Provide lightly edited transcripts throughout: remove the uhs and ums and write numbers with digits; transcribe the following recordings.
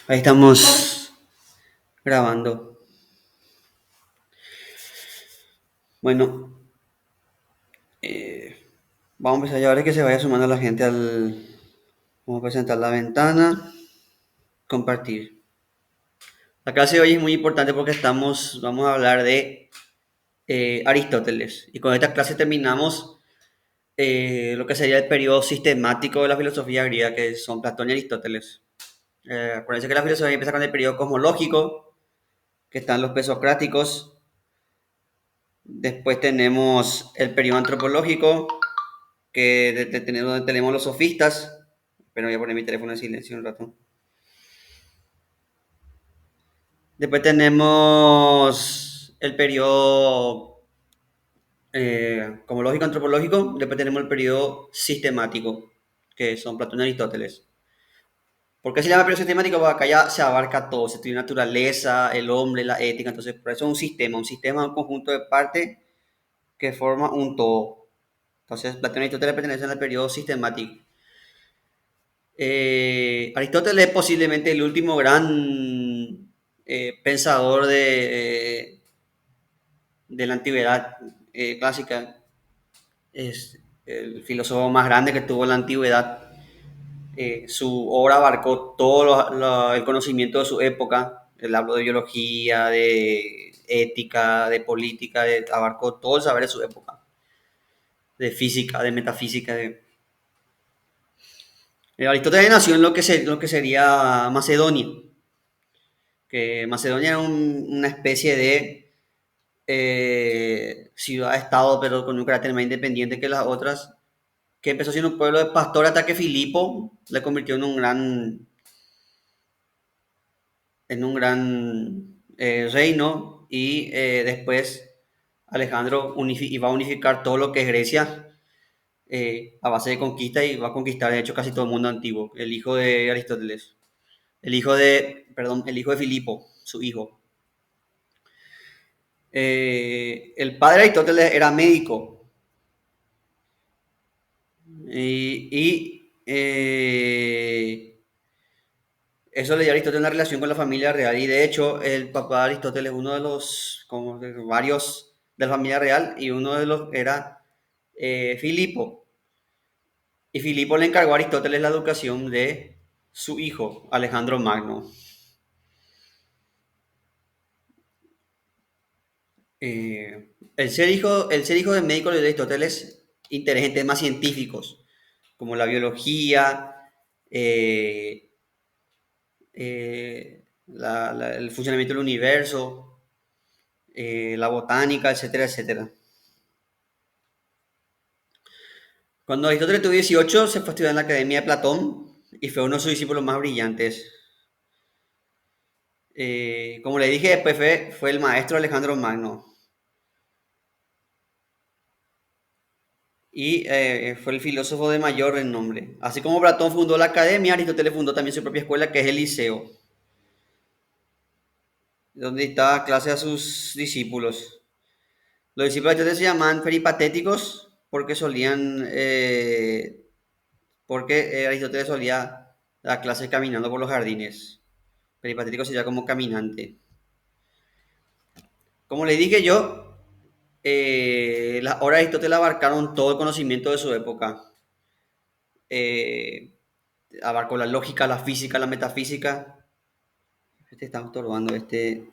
Ahí estamos grabando. Bueno, eh, vamos a empezar ya ahora que se vaya sumando la gente al... Vamos a presentar la ventana, compartir. La clase de hoy es muy importante porque vamos a hablar de Aristóteles. Y con esta clase terminamos lo que sería el periodo sistemático de la filosofía griega, que son Platón y Aristóteles. Acuérdense que la filosofía empieza con el periodo cosmológico, que están los presocráticos. Después tenemos el periodo antropológico, que donde tenemos los sofistas, pero voy a poner mi teléfono en silencio un rato. Después tenemos el periodo como lógico antropológico, después tenemos el periodo sistemático, que son Platón y Aristóteles. ¿Por qué se llama periodo sistemático? Porque acá ya se abarca todo, se estudia naturaleza, el hombre, la ética, entonces por eso es un sistema es un conjunto de partes que forma un todo. Entonces Platón y Aristóteles pertenecen al periodo sistemático. Aristóteles es posiblemente el último gran pensador de la antigüedad clásica. Es el filósofo más grande que tuvo la antigüedad. Su obra abarcó todo el conocimiento de su época. Él habló de biología, de ética, de política, abarcó todo el saber de su época. De física, de metafísica. Aristóteles nació en lo que sería Macedonia. Que Macedonia era una especie de ciudad-estado, pero con un carácter más independiente que las otras, que empezó siendo un pueblo de pastor hasta que Filipo le convirtió en un gran reino y después Alejandro iba a unificar todo lo que es Grecia a base de conquista y va a conquistar de hecho casi todo el mundo antiguo, el hijo de Aristóteles, el hijo de Filipo, su hijo. El padre de Aristóteles era médico y eso le dio a Aristóteles una relación con la familia real y de hecho el papá de Aristóteles uno de los, como de varios de la familia real y uno de los era Filipo. Y Filipo le encargó a Aristóteles la educación de su hijo, Alejandro Magno. El ser hijo de médico le dio a Aristóteles interés en temas científicos, como la biología, eh, el funcionamiento del universo, la botánica, etcétera, etcétera. Cuando Aristóteles tuvo 18, se fue a estudiar en la Academia de Platón y fue uno de sus discípulos más brillantes. Como le dije, después fue el maestro Alejandro Magno y fue el filósofo de mayor renombre. Así como Platón fundó la academia, Aristóteles fundó también su propia escuela, que es el Liceo, donde dictaba clase a sus discípulos. Los discípulos de Aristóteles se llamaban peripatéticos porque Aristóteles solía dar clases caminando por los jardines. Peripatético sería como caminante. Como le dije yo, las obras de Aristóteles abarcaron todo el conocimiento de su época. Eh, Abarcó la lógica, la física, la metafísica. Está estorbando este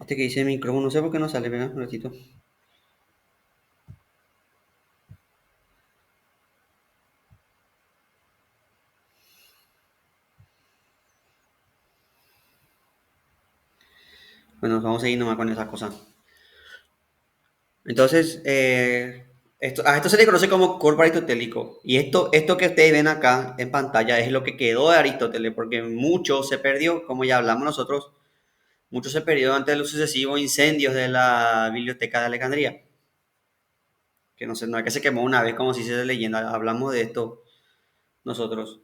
que dice el micrófono, no sé por qué no sale, venga, un ratito. Bueno, vamos a ir nomás con esas cosas. Entonces, a esto se le conoce como corpus aristotélico. Y esto que ustedes ven acá en pantalla es lo que quedó de Aristóteles, porque mucho se perdió, como ya hablamos nosotros, mucho se perdió ante los sucesivos incendios de la Biblioteca de Alejandría. Que no sé, no es que se quemó una vez como si se de leyenda, hablamos de esto nosotros.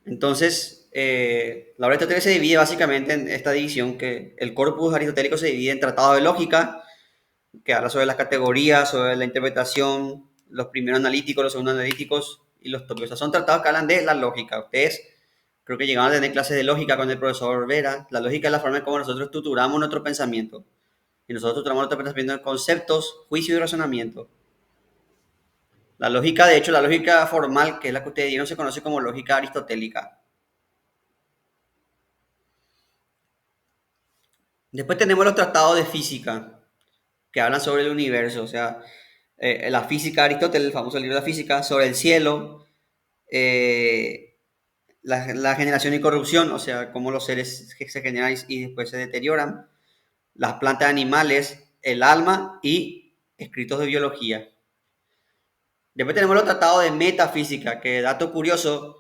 Entonces, la obra aristotélica se divide básicamente en esta división, que el corpus aristotélico se divide en tratados de lógica, que habla sobre las categorías, sobre la interpretación, los primeros analíticos, los segundos analíticos y los tópicos. O sea, son tratados que hablan de la lógica. Ustedes creo que llegaron a tener clases de lógica con el profesor Vera. La lógica es la forma en cómo nosotros estructuramos nuestro pensamiento. Y nosotros estructuramos nuestro pensamiento en conceptos, juicio y razonamiento. La lógica, de hecho, la lógica formal, que es la que ustedes dieron, se conoce como lógica aristotélica. Después tenemos los tratados de física, que hablan sobre el universo, o sea, la física de Aristóteles, el famoso libro de la física, sobre el cielo, eh, la generación y corrupción, o sea, cómo los seres se generan y después se deterioran, las plantas animales, el alma y escritos de biología. Después tenemos los tratados de metafísica, que dato curioso,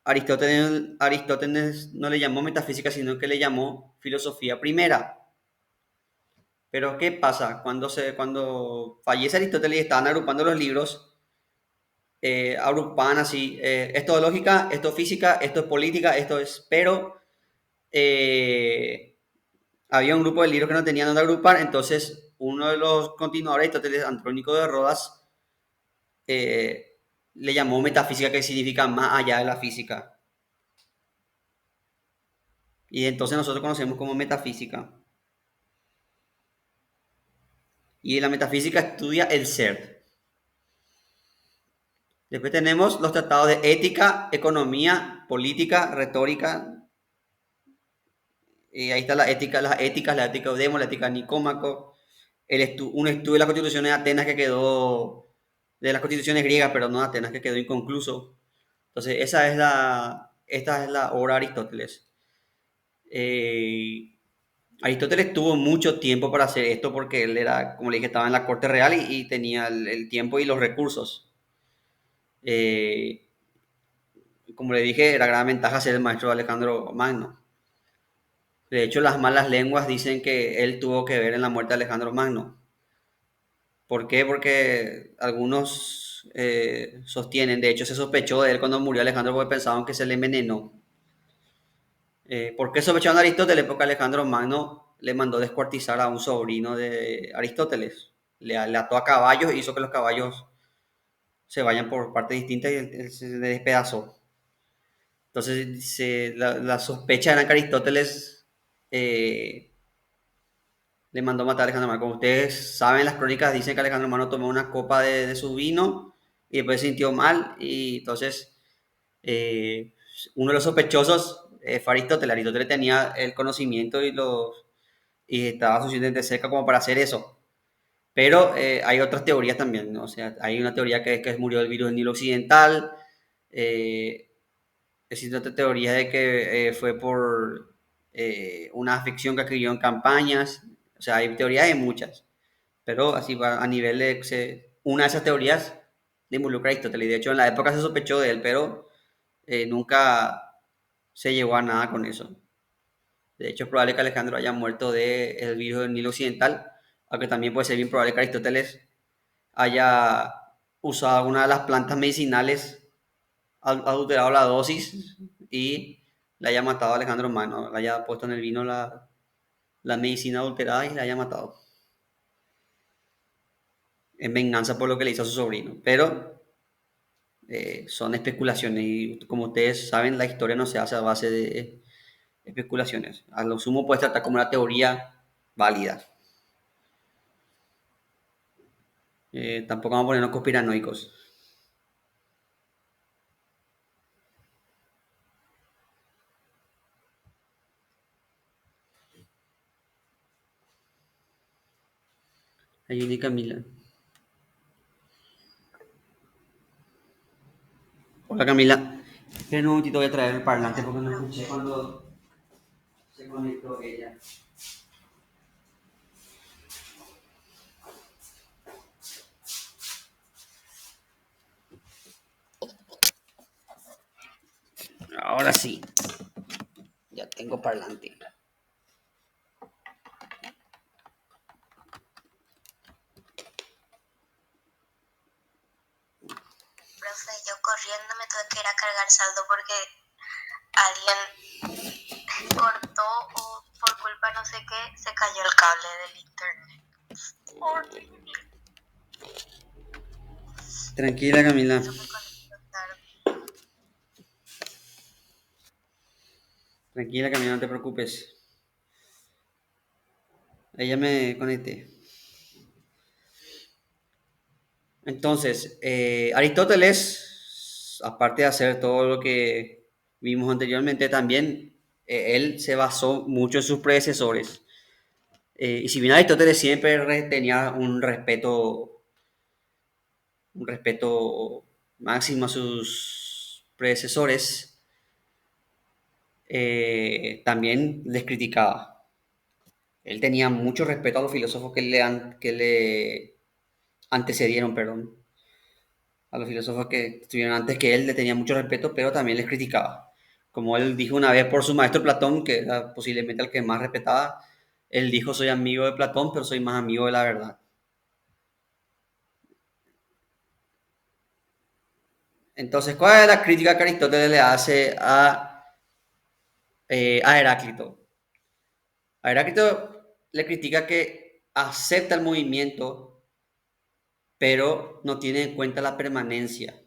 Aristóteles no le llamó metafísica, sino que le llamó filosofía primera. Pero ¿qué pasa? Cuando fallece Aristóteles y estaban agrupando los libros, agrupaban así, esto es lógica, esto es física, esto es política, esto es... Pero había un grupo de libros que no tenían dónde agrupar, entonces uno de los continuadores de Aristóteles, Andrónico de Rodas, le llamó metafísica, que significa más allá de la física. Y entonces nosotros conocemos como metafísica. Y la metafísica estudia el ser. Después tenemos los tratados de ética, economía, política, retórica. Y ahí está la ética, las éticas, la ética de Eudemo, la ética de Nicómaco. Un estudio de las constituciones de Atenas que quedó, de las constituciones griegas, pero no de Atenas, que quedó inconcluso. Entonces, esta es la obra de Aristóteles. Aristóteles tuvo mucho tiempo para hacer esto porque él era, como le dije, estaba en la corte real y tenía el tiempo y los recursos. Eh, como le dije, era gran ventaja ser el maestro de Alejandro Magno. De hecho, las malas lenguas dicen que él tuvo que ver en la muerte de Alejandro Magno. ¿Por qué? Porque algunos sostienen, de hecho se sospechó de él cuando murió Alejandro porque pensaban que se le envenenó. ¿Por qué sospechaban de Aristóteles? Porque Alejandro Magno le mandó descuartizar a un sobrino de Aristóteles. Le ató a caballos e hizo que los caballos se vayan por partes distintas y él se despedazó. Entonces la sospecha era que Aristóteles le mandó matar a Alejandro Magno. Como ustedes saben, las crónicas dicen que Alejandro Magno tomó una copa de su vino y después se sintió mal y entonces eh, uno de los sospechosos fue Aristóteles. Aristóteles tenía el conocimiento y estaba suficientemente cerca como para hacer eso. Pero hay otras teorías también, ¿no? O sea, hay una teoría que murió del virus del Nilo Occidental. Eh, Existe otra teoría de que fue por una afección que adquirió en campañas. O sea, hay teorías de muchas. Pero así va a nivel de... una de esas teorías de involucra a Aristóteles. De hecho, en la época se sospechó de él, pero nunca se llegó a nada con eso. De hecho, es probable que Alejandro haya muerto del virus del Nilo Occidental, aunque también puede ser bien probable que Aristóteles haya usado alguna de las plantas medicinales, adulterado la dosis y le haya matado a Alejandro Magno, le haya puesto en el vino la medicina adulterada y le haya matado. En venganza por lo que le hizo a su sobrino. Pero son especulaciones y como ustedes saben, la historia no se hace a base de especulaciones. A lo sumo puede tratar como una teoría válida. Tampoco vamos a ponernos conspiranoicos. Ahí viene Camila. Hola Camila. Espera un momentito, voy a traer el parlante porque no escuché cuando se conectó ella. Ahora sí, ya tengo parlante. Profe, yo corriendo me tuve que ir a cargar saldo porque alguien cortó o por culpa no sé qué se cayó el cable del internet. Horrible. Tranquila, Camila. Eso me conecto tarde. Tranquila, Camila, no te preocupes. Ahí ya me conecté. Entonces, Aristóteles, aparte de hacer todo lo que vimos anteriormente, también él se basó mucho en sus predecesores. Y si bien Aristóteles siempre tenía un respeto máximo a sus predecesores, también les criticaba. Él tenía mucho respeto a los filósofos que le antecedieron, perdón. A los filósofos que estuvieron antes que él le tenía mucho respeto, pero también les criticaba. Como él dijo una vez por su maestro Platón, que era posiblemente el que más respetaba, él dijo, soy amigo de Platón, pero soy más amigo de la verdad. Entonces, ¿cuál es la crítica que Aristóteles le hace a Heráclito? A Heráclito le critica que acepta el movimiento, pero no tiene en cuenta la permanencia.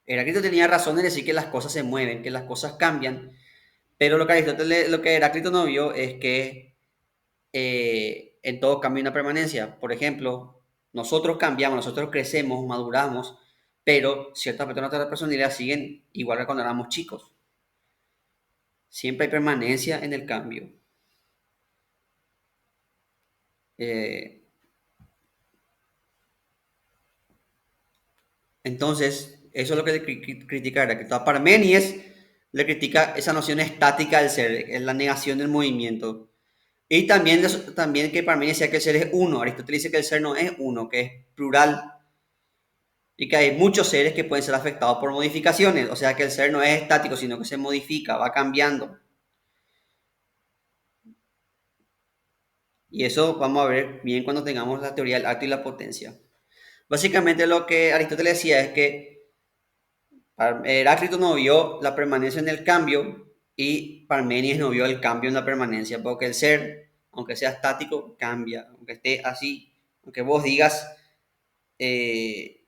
Heráclito tenía razón en decir que las cosas se mueven, que las cosas cambian, pero lo que Heráclito no vio es que en todo cambia una permanencia. Por ejemplo, nosotros cambiamos, nosotros crecemos, maduramos, pero ciertas personas de nuestra personalidad siguen igual que cuando éramos chicos. Siempre hay permanencia en el cambio. Eh, entonces, eso es lo que le critica Heráclito. A Parménides le critica esa noción estática del ser, es la negación del movimiento. Y también que Parménides decía que el ser es uno. Aristóteles dice que el ser no es uno, que es plural y que hay muchos seres que pueden ser afectados por modificaciones. O sea que el ser no es estático, sino que se modifica, va cambiando. Y eso vamos a ver bien cuando tengamos la teoría del acto y la potencia. Básicamente lo que Aristóteles decía es que Heráclito no vio la permanencia en el cambio y Parménides no vio el cambio en la permanencia, porque el ser, aunque sea estático, cambia, aunque esté así, aunque vos digas eh,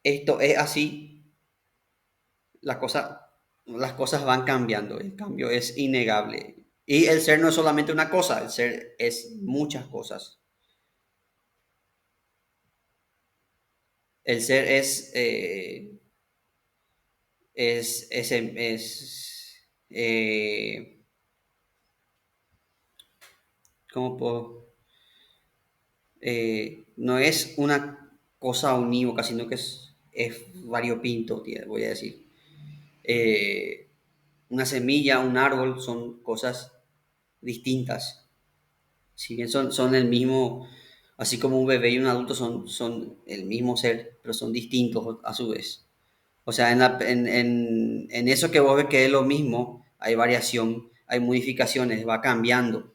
esto es así, las cosas, las cosas van cambiando, el cambio es innegable. Y el ser no es solamente una cosa, el ser es muchas cosas. El ser es ¿cómo puedo? No es una cosa unívoca, sino que es variopinto, voy a decir. Eh, una semilla, un árbol son cosas distintas. Si bien son el mismo, así como un bebé y un adulto son el mismo ser, pero son distintos a su vez. O sea, en eso que vos ves que es lo mismo, hay variación, hay modificaciones, va cambiando.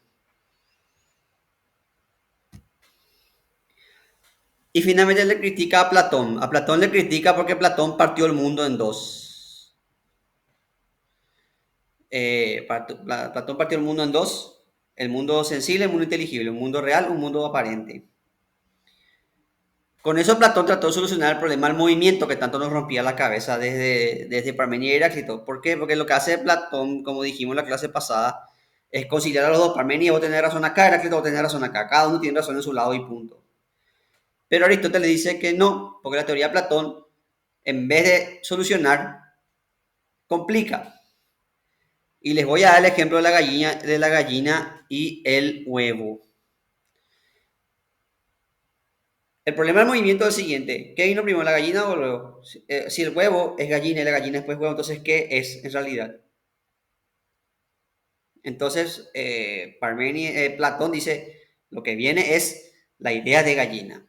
Y finalmente le critica a Platón. A Platón le critica porque Platón partió el mundo en dos. Platón partió el mundo en dos. El mundo sensible, el mundo inteligible, un mundo real, un mundo aparente. Con eso Platón trató de solucionar el problema del movimiento que tanto nos rompía la cabeza desde Parmenio y Heráclito. ¿Por qué? Porque lo que hace Platón, como dijimos en la clase pasada, es conciliar a los dos. Parmenio, vos tenés razón acá, Heráclito, vos tenés razón acá. Cada uno tiene razón en su lado y punto. Pero Aristóteles dice que no, porque la teoría de Platón, en vez de solucionar, complica. Y les voy a dar el ejemplo de la gallina y el huevo. El problema del movimiento es el siguiente. ¿Qué vino primero, la gallina o el huevo? Si el huevo es gallina y la gallina después huevo, entonces ¿qué es en realidad? Entonces, Platón dice, lo que viene es la idea de gallina.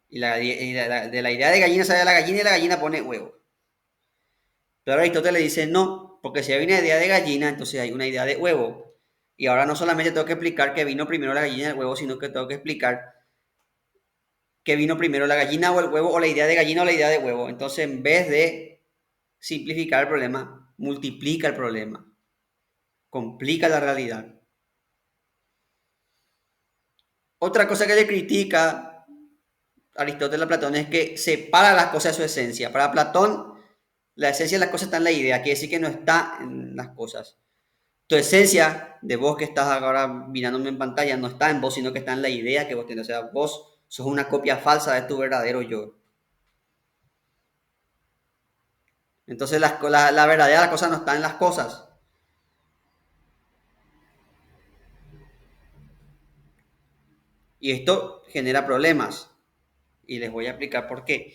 De la idea de gallina sale la gallina y la gallina pone huevo. Pero Aristóteles le dice no, porque si hay una idea de gallina, entonces hay una idea de huevo. Y ahora no solamente tengo que explicar que vino primero la gallina y el huevo, sino que tengo que explicar que vino primero la gallina o el huevo, o la idea de gallina o la idea de huevo. Entonces, en vez de simplificar el problema, multiplica el problema, complica la realidad. Otra cosa que le critica Aristóteles, Platón, es que separa las cosas de su esencia. Para Platón, la esencia de las cosas está en la idea, quiere decir que no está en las cosas. Tu esencia de vos que estás ahora mirándome en pantalla no está en vos, sino que está en la idea que vos tenés. O sea, vos sos una copia falsa de tu verdadero yo. Entonces la verdadera cosa no está en las cosas. Y esto genera problemas. Y les voy a explicar por qué.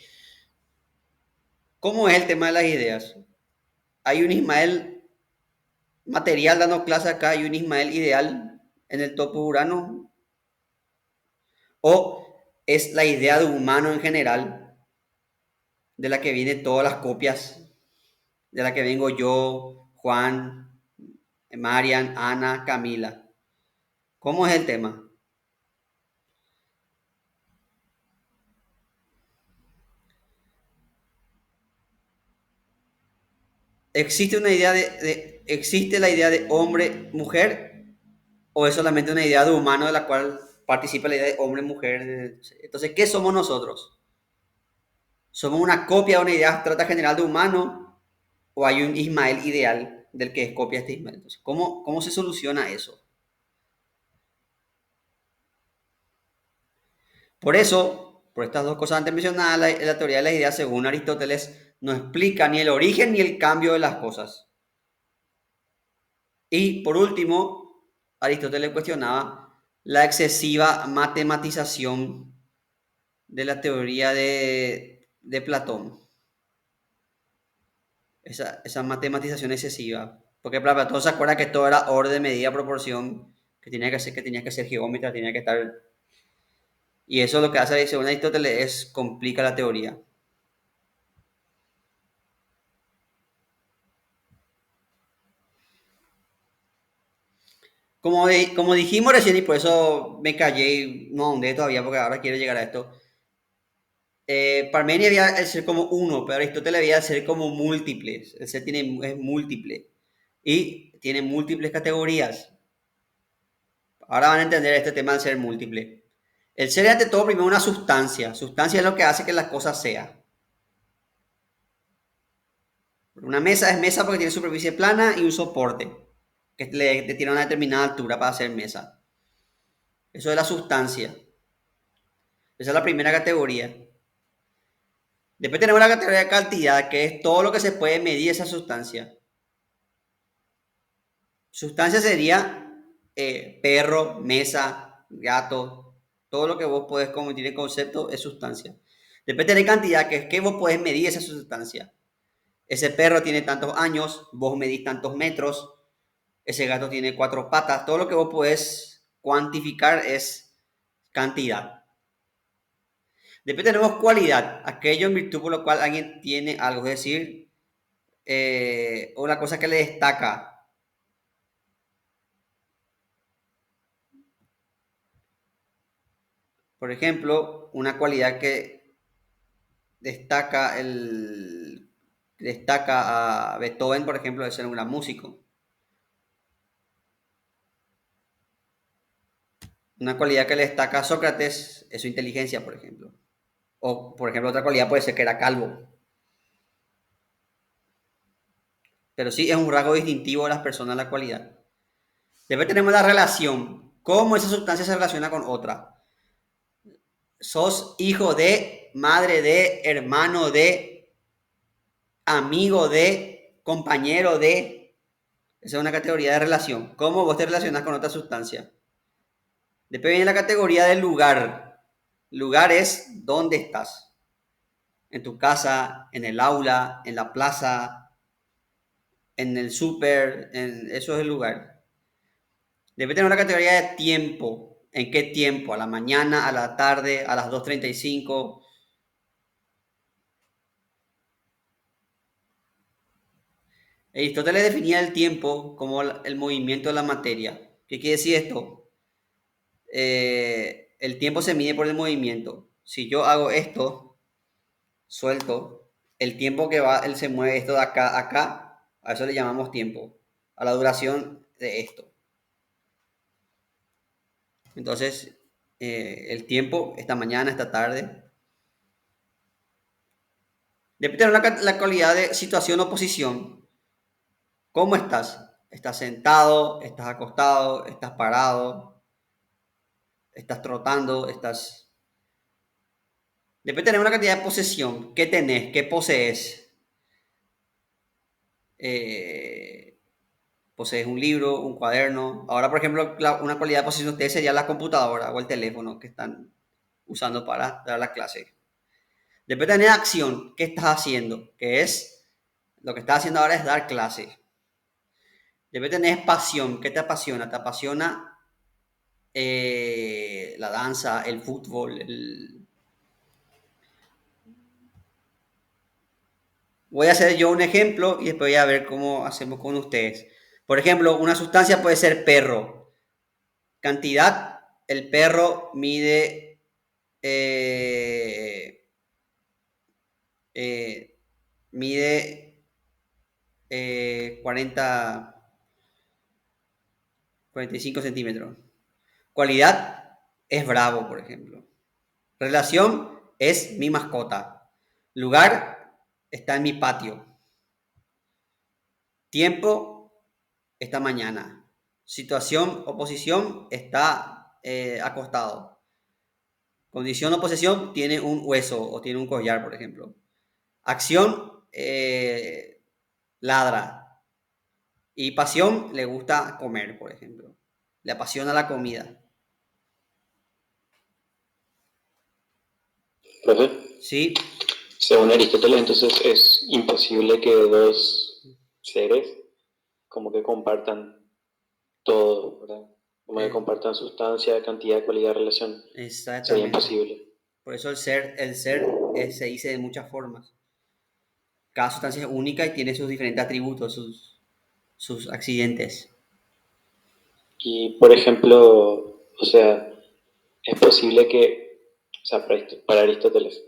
¿Cómo es el tema de las ideas? Hay un Ismael material dando clase acá y un Ismael ideal en el topo Urano. O es la idea de humano en general, de la que vienen todas las copias, de la que vengo yo, Juan, Marian, Ana, Camila. ¿Cómo es el tema? ¿Existe una idea existe la idea de hombre, mujer, o es solamente una idea de humano de la cual participa la idea de hombre, mujer? Entonces, ¿qué somos nosotros? ¿Somos una copia de una idea abstracta general de humano o hay un Ismael ideal del que es copia este Ismael? Entonces, ¿cómo se soluciona eso? Por eso, por estas dos cosas antes mencionadas, la teoría de las ideas, según Aristóteles, no explica ni el origen ni el cambio de las cosas. Y por último, Aristóteles cuestionaba la excesiva matematización de la teoría de Platón. Esa matematización excesiva. Porque para Platón se acuerda que todo era orden, medida, proporción, que tenía que ser geómetra, tenía que estar. Y eso lo que hace, según Aristóteles, es complica la teoría. Como dijimos recién, y por eso me callé y no ahondé todavía, porque ahora quiero llegar a esto. Parmenides veía el ser como uno, pero Aristóteles veía el ser como múltiples. El ser es múltiple y tiene múltiples categorías. Ahora van a entender este tema del ser múltiple. El ser es ante todo primero una sustancia. Sustancia es lo que hace que las cosas sean. Una mesa es mesa porque tiene superficie plana y un soporte que le tiene una determinada altura para hacer mesa. Eso es la sustancia. Esa es la primera categoría. Después tenemos la categoría de cantidad, que es todo lo que se puede medir esa sustancia. Sustancia sería perro, mesa, gato, todo lo que vos podés convertir en concepto es sustancia. Después tenés cantidad, que es que vos podés medir esa sustancia. Ese perro tiene tantos años, vos medís tantos metros, ese gato tiene 4 patas, todo lo que vos podés cuantificar es cantidad. Después tenemos cualidad, aquello en virtud por lo cual alguien tiene algo, es decir, una cosa que le destaca. Por ejemplo, una cualidad que destaca a Beethoven, por ejemplo, de ser un gran músico. Una cualidad que le destaca a Sócrates es su inteligencia, por ejemplo. O, por ejemplo, otra cualidad puede ser que era calvo. Pero sí es un rasgo distintivo de las personas la cualidad. Después tenemos la relación. ¿Cómo esa sustancia se relaciona con otra? Sos hijo de, madre de, hermano de, amigo de, compañero de. Esa es una categoría de relación. ¿Cómo vos te relacionas con otra sustancia? Después viene la categoría del lugar. Lugar es dónde estás. En tu casa, en el aula, en la plaza, en el súper, eso es el lugar. Después tenemos la categoría de tiempo. ¿En qué tiempo? ¿A la mañana, a la tarde, a las 2:35? Aristóteles definía el tiempo como el movimiento de la materia. ¿Qué quiere decir esto? El tiempo se mide por el movimiento. Si yo hago esto, suelto, el tiempo que va, él se mueve esto de acá a acá, a eso le llamamos tiempo, a la duración de esto. Entonces, el tiempo, esta mañana, esta tarde. Depende de la cualidad de situación o posición. ¿Cómo estás? ¿Estás sentado? ¿Estás acostado? ¿Estás parado? ¿Estás trotando? ¿Estás...? Depende tener una cantidad de posesión. ¿Qué tenés? ¿Qué posees? Eh, ¿Posees un libro, un cuaderno? Ahora, por ejemplo, una cualidad de posesión de ustedes sería la computadora o el teléfono que están usando para dar la clase. Depende tener acción. ¿Qué estás haciendo? ¿Qué es? Lo que estás haciendo ahora es dar clase. Debe tener pasión. ¿Qué te apasiona? ¿Te apasiona la danza, el fútbol? Voy a hacer yo un ejemplo y después voy a ver cómo hacemos con ustedes. Por ejemplo, una sustancia puede ser perro. Cantidad, el perro mide eh, eh, mide 45 centímetros. Cualidad es bravo, por ejemplo. Relación es mi mascota. Lugar está en mi patio. Tiempo esta mañana. Situación o posición está acostado. Condición o posesión tiene un hueso o tiene un collar, por ejemplo. Acción ladra. Y pasión le gusta comer, por ejemplo. Le apasiona la comida. Profe, ¿Sí? según Aristóteles, entonces es imposible que dos seres como que compartan todo, ¿verdad? Como que Eh, compartan sustancia, cantidad, cualidad, relación. Sería exactamente. imposible. Por eso el ser se dice de muchas formas. Cada sustancia es única y tiene sus diferentes atributos, sus accidentes. Y, por ejemplo, o sea, es posible que, o sea, para Aristóteles,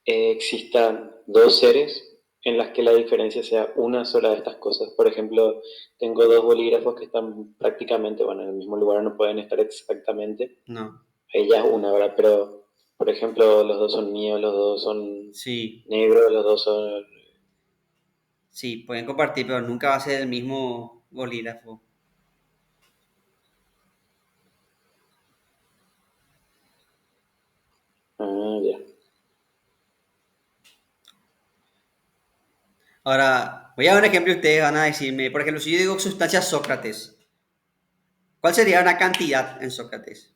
existan dos seres en las que la diferencia sea una sola de estas cosas. Por ejemplo, tengo dos bolígrafos que están prácticamente, bueno, en el mismo lugar, no pueden estar exactamente. No, Ella es una, ¿verdad? Pero, por ejemplo, los dos son míos, los dos son sí, negros, los dos son... sí, pueden compartir, pero nunca va a ser el mismo bolígrafo. Ah, ya. Ahora, voy a dar un ejemplo y ustedes van a decirme, por ejemplo, si yo digo sustancia Sócrates, ¿cuál sería una cantidad en Sócrates?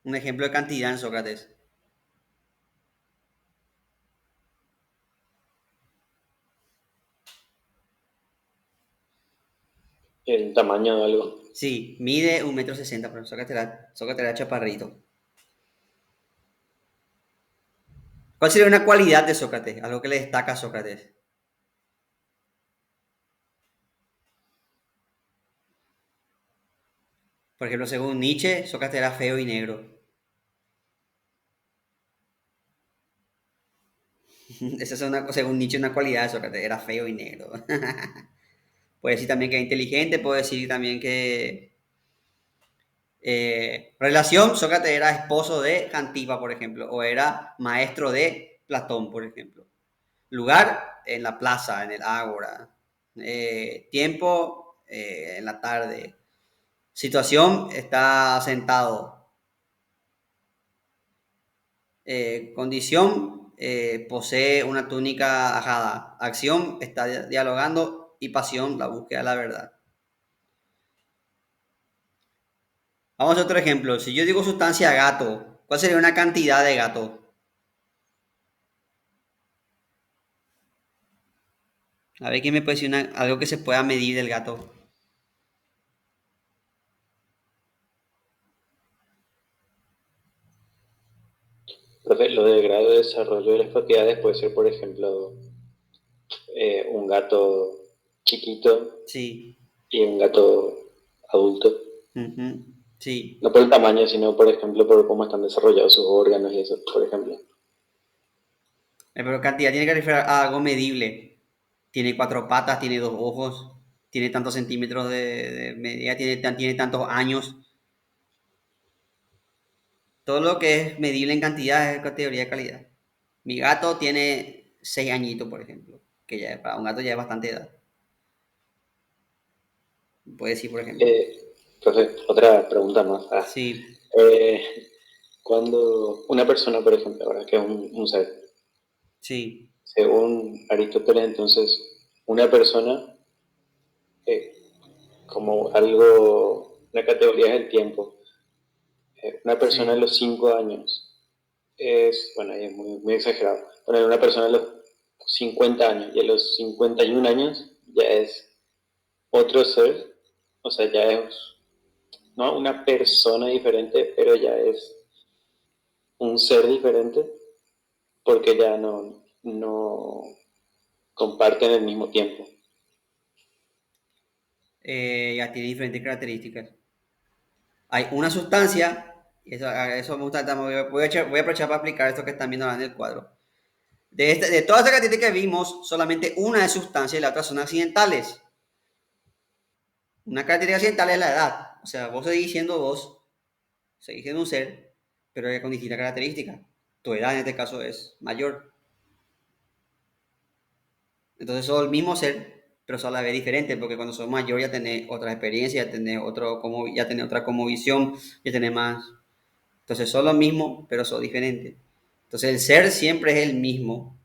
Un ejemplo de cantidad en Sócrates. El tamaño de algo. Sí, mide 1,60 m, pero Sócrates era chaparrito. ¿Cuál sería una cualidad de Sócrates? Algo que le destaca a Sócrates. Por ejemplo, según Nietzsche, Sócrates era feo y negro. Esa es según Nietzsche, una cualidad de Sócrates, era feo y negro. Puede decir también que es inteligente, puede decir también que... relación, Sócrates era esposo de Antipa, por ejemplo, o era maestro de Platón, por ejemplo. Lugar, en la plaza, en el ágora. Tiempo, en la tarde. Situación, está sentado. Condición, posee una túnica ajada. Acción, está dialogando. Y pasión, la búsqueda de la verdad. Vamos a otro ejemplo. Si yo digo sustancia gato, ¿cuál sería una cantidad de gato? A ver quién me puede decir algo que se pueda medir del gato. Profe, lo del grado de desarrollo de las propiedades puede ser, por ejemplo, un gato chiquito Sí. y un gato adulto. Ujú, sí. No por el tamaño, sino, por ejemplo, por cómo están desarrollados sus órganos y eso, por ejemplo. Pero cantidad tiene que referir a algo medible. Tiene cuatro patas, tiene dos ojos, tiene tantos centímetros de medida, tiene tantos años. Todo lo que es medible en cantidad es categoría de calidad. Mi gato tiene 6 añitos, por ejemplo, que ya para un gato ya es bastante edad. Puede decir, por ejemplo. Entonces, otra pregunta más. Sí, Eh, cuando una persona, por ejemplo, ahora que es un ser, sí, según Aristóteles, entonces, una persona, eh, como algo, una categoría es el tiempo. Una persona a sí. los 5 años es, bueno, ahí es muy exagerado. Poner una persona a los 50 años y a los 51 años ya es otro ser, o sea, ya es no una persona diferente, pero ya es un ser diferente porque ya no comparten el mismo tiempo. Ya tiene diferentes características. Hay una sustancia, a eso me gusta, voy a aprovechar para explicar esto que están viendo ahora en el cuadro. De todas las características que vimos, solamente una es sustancia y la otra son accidentales. Una característica accidental es la edad. O sea, vos, seguís siendo un ser, pero con distintas características. Tu edad en este caso es mayor. Entonces sos el mismo ser, pero sos a la vez diferente, porque cuando sos mayor ya tenés otra experiencia, ya tenés otra como visión, ya tenés más. Entonces sos lo mismo, pero sos diferente. Entonces el ser siempre es el mismo,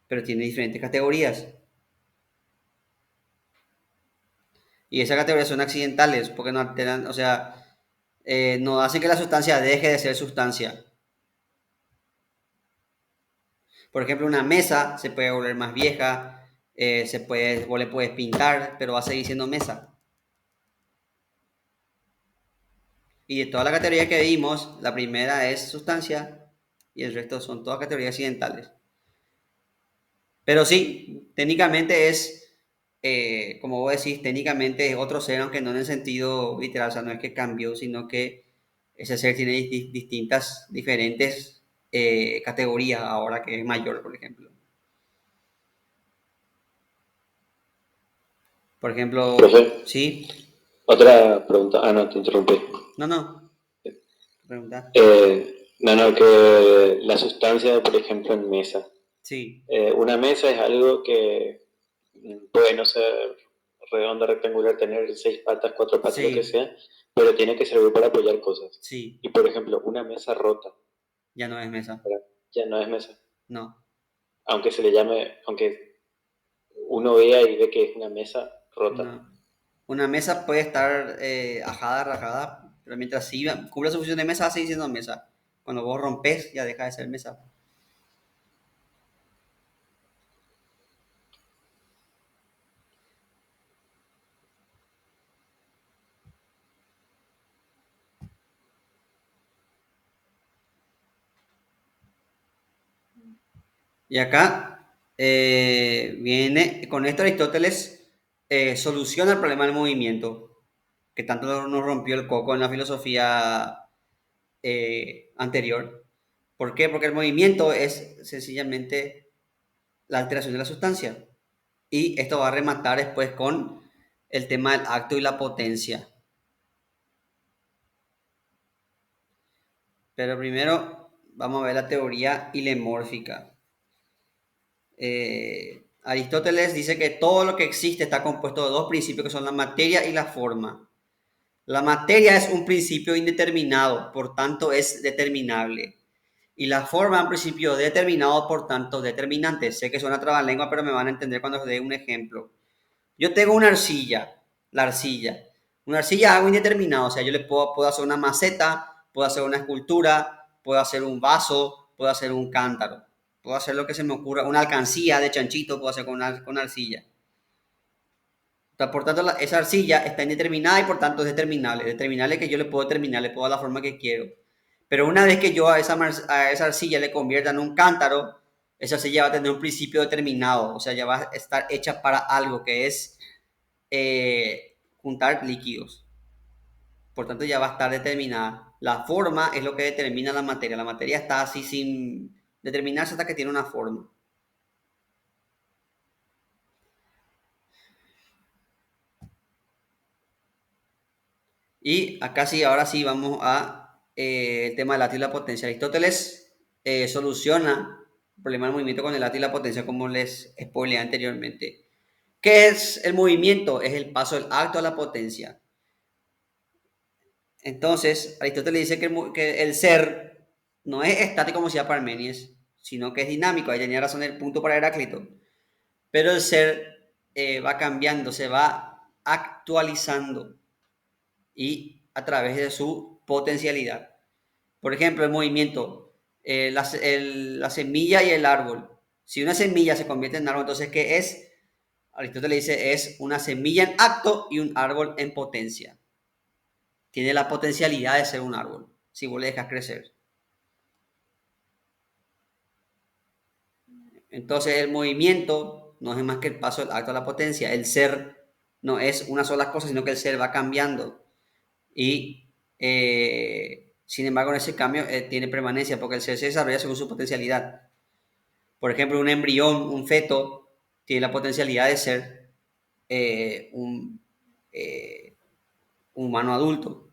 pero tiene diferentes categorías. Y esas categorías son accidentales, porque no alteran, o sea, no hacen que la sustancia deje de ser sustancia. Por ejemplo, una mesa se puede volver más vieja, vos le puedes pintar, pero va a seguir siendo mesa. Y de todas las categorías que vimos, la primera es sustancia y el resto son todas categorías accidentales. Pero sí, técnicamente es, como vos decís, técnicamente es otro ser, aunque no en el sentido literal, o sea, no es que cambió, sino que ese ser tiene distintas, diferentes categorías ahora que es mayor, por ejemplo. Por Profe, ejemplo, sí, otra pregunta. Ah, no, te interrumpí. no, no, pregunta. No, no, que la sustancia, por ejemplo, en mesa. Sí, Una mesa es algo que puede no ser redonda, rectangular, tener 6 patas, 4 patas, lo que sí, sea, pero tiene que servir para apoyar cosas. sí, Y por ejemplo, una mesa rota, ya no es mesa, ¿verdad? Ya no es mesa. no. Aunque se le llame, aunque uno vea y ve que es una mesa rota. No. Una mesa puede estar ajada, rajada, pero mientras siga, cumpla su función de mesa, va a seguir siendo mesa. Cuando vos rompes, ya deja de ser mesa. Y acá viene, con esto Aristóteles soluciona el problema del movimiento, que tanto nos rompió el coco en la filosofía anterior. ¿Por qué? Porque el movimiento es sencillamente la alteración de la sustancia. Y esto va a rematar después con el tema del acto y la potencia. Pero primero vamos a ver la teoría ilemórfica. Aristóteles dice que todo lo que existe está compuesto de dos principios que son la materia y la forma. La materia es un principio indeterminado, por tanto es determinable. Y la forma es un principio determinado, por tanto determinante. Sé que suena trabalengua, pero me van a entender cuando os dé un ejemplo. Yo tengo una arcilla, la arcilla. Una arcilla es algo indeterminado, o sea, yo puedo hacer una maceta, puedo hacer una escultura, puedo hacer un vaso, puedo hacer un cántaro, puedo hacer lo que se me ocurra, una alcancía de chanchito puedo hacer con arcilla. Por tanto, esa arcilla está indeterminada y por tanto es determinable. Determinable que yo le puedo determinar, le puedo dar la forma que quiero. Pero una vez que yo a esa arcilla le convierta en un cántaro, esa arcilla va a tener un principio determinado, o sea, ya va a estar hecha para algo que es juntar líquidos. Por tanto, ya va a estar determinada. La forma es lo que determina la materia. La materia está así sin determinarse hasta que tiene una forma. Y acá sí, ahora sí vamos a el tema del atrio y la potencia. Aristóteles soluciona el problema del movimiento con el acto y la potencia, como les spoileé anteriormente. ¿Qué es el movimiento? Es el paso del acto a la potencia. Entonces, Aristóteles dice que el ser no es estático como decía Parménides, sino que es dinámico. Ahí tenía razón el punto para Heráclito. Pero el ser va cambiando, se va actualizando y a través de su potencialidad. Por ejemplo, el movimiento, la semilla y el árbol. Si una semilla se convierte en árbol, entonces, ¿qué es? Aristóteles dice, es una semilla en acto y un árbol en potencia. Tiene la potencialidad de ser un árbol, si vos le dejas crecer. Entonces, el movimiento no es más que el paso del acto a la potencia. El ser no es una sola cosa, sino que el ser va cambiando. Y, sin embargo, en ese cambio tiene permanencia, porque el ser se desarrolla según su potencialidad. Por ejemplo, un embrión, un feto, tiene la potencialidad de ser un humano adulto.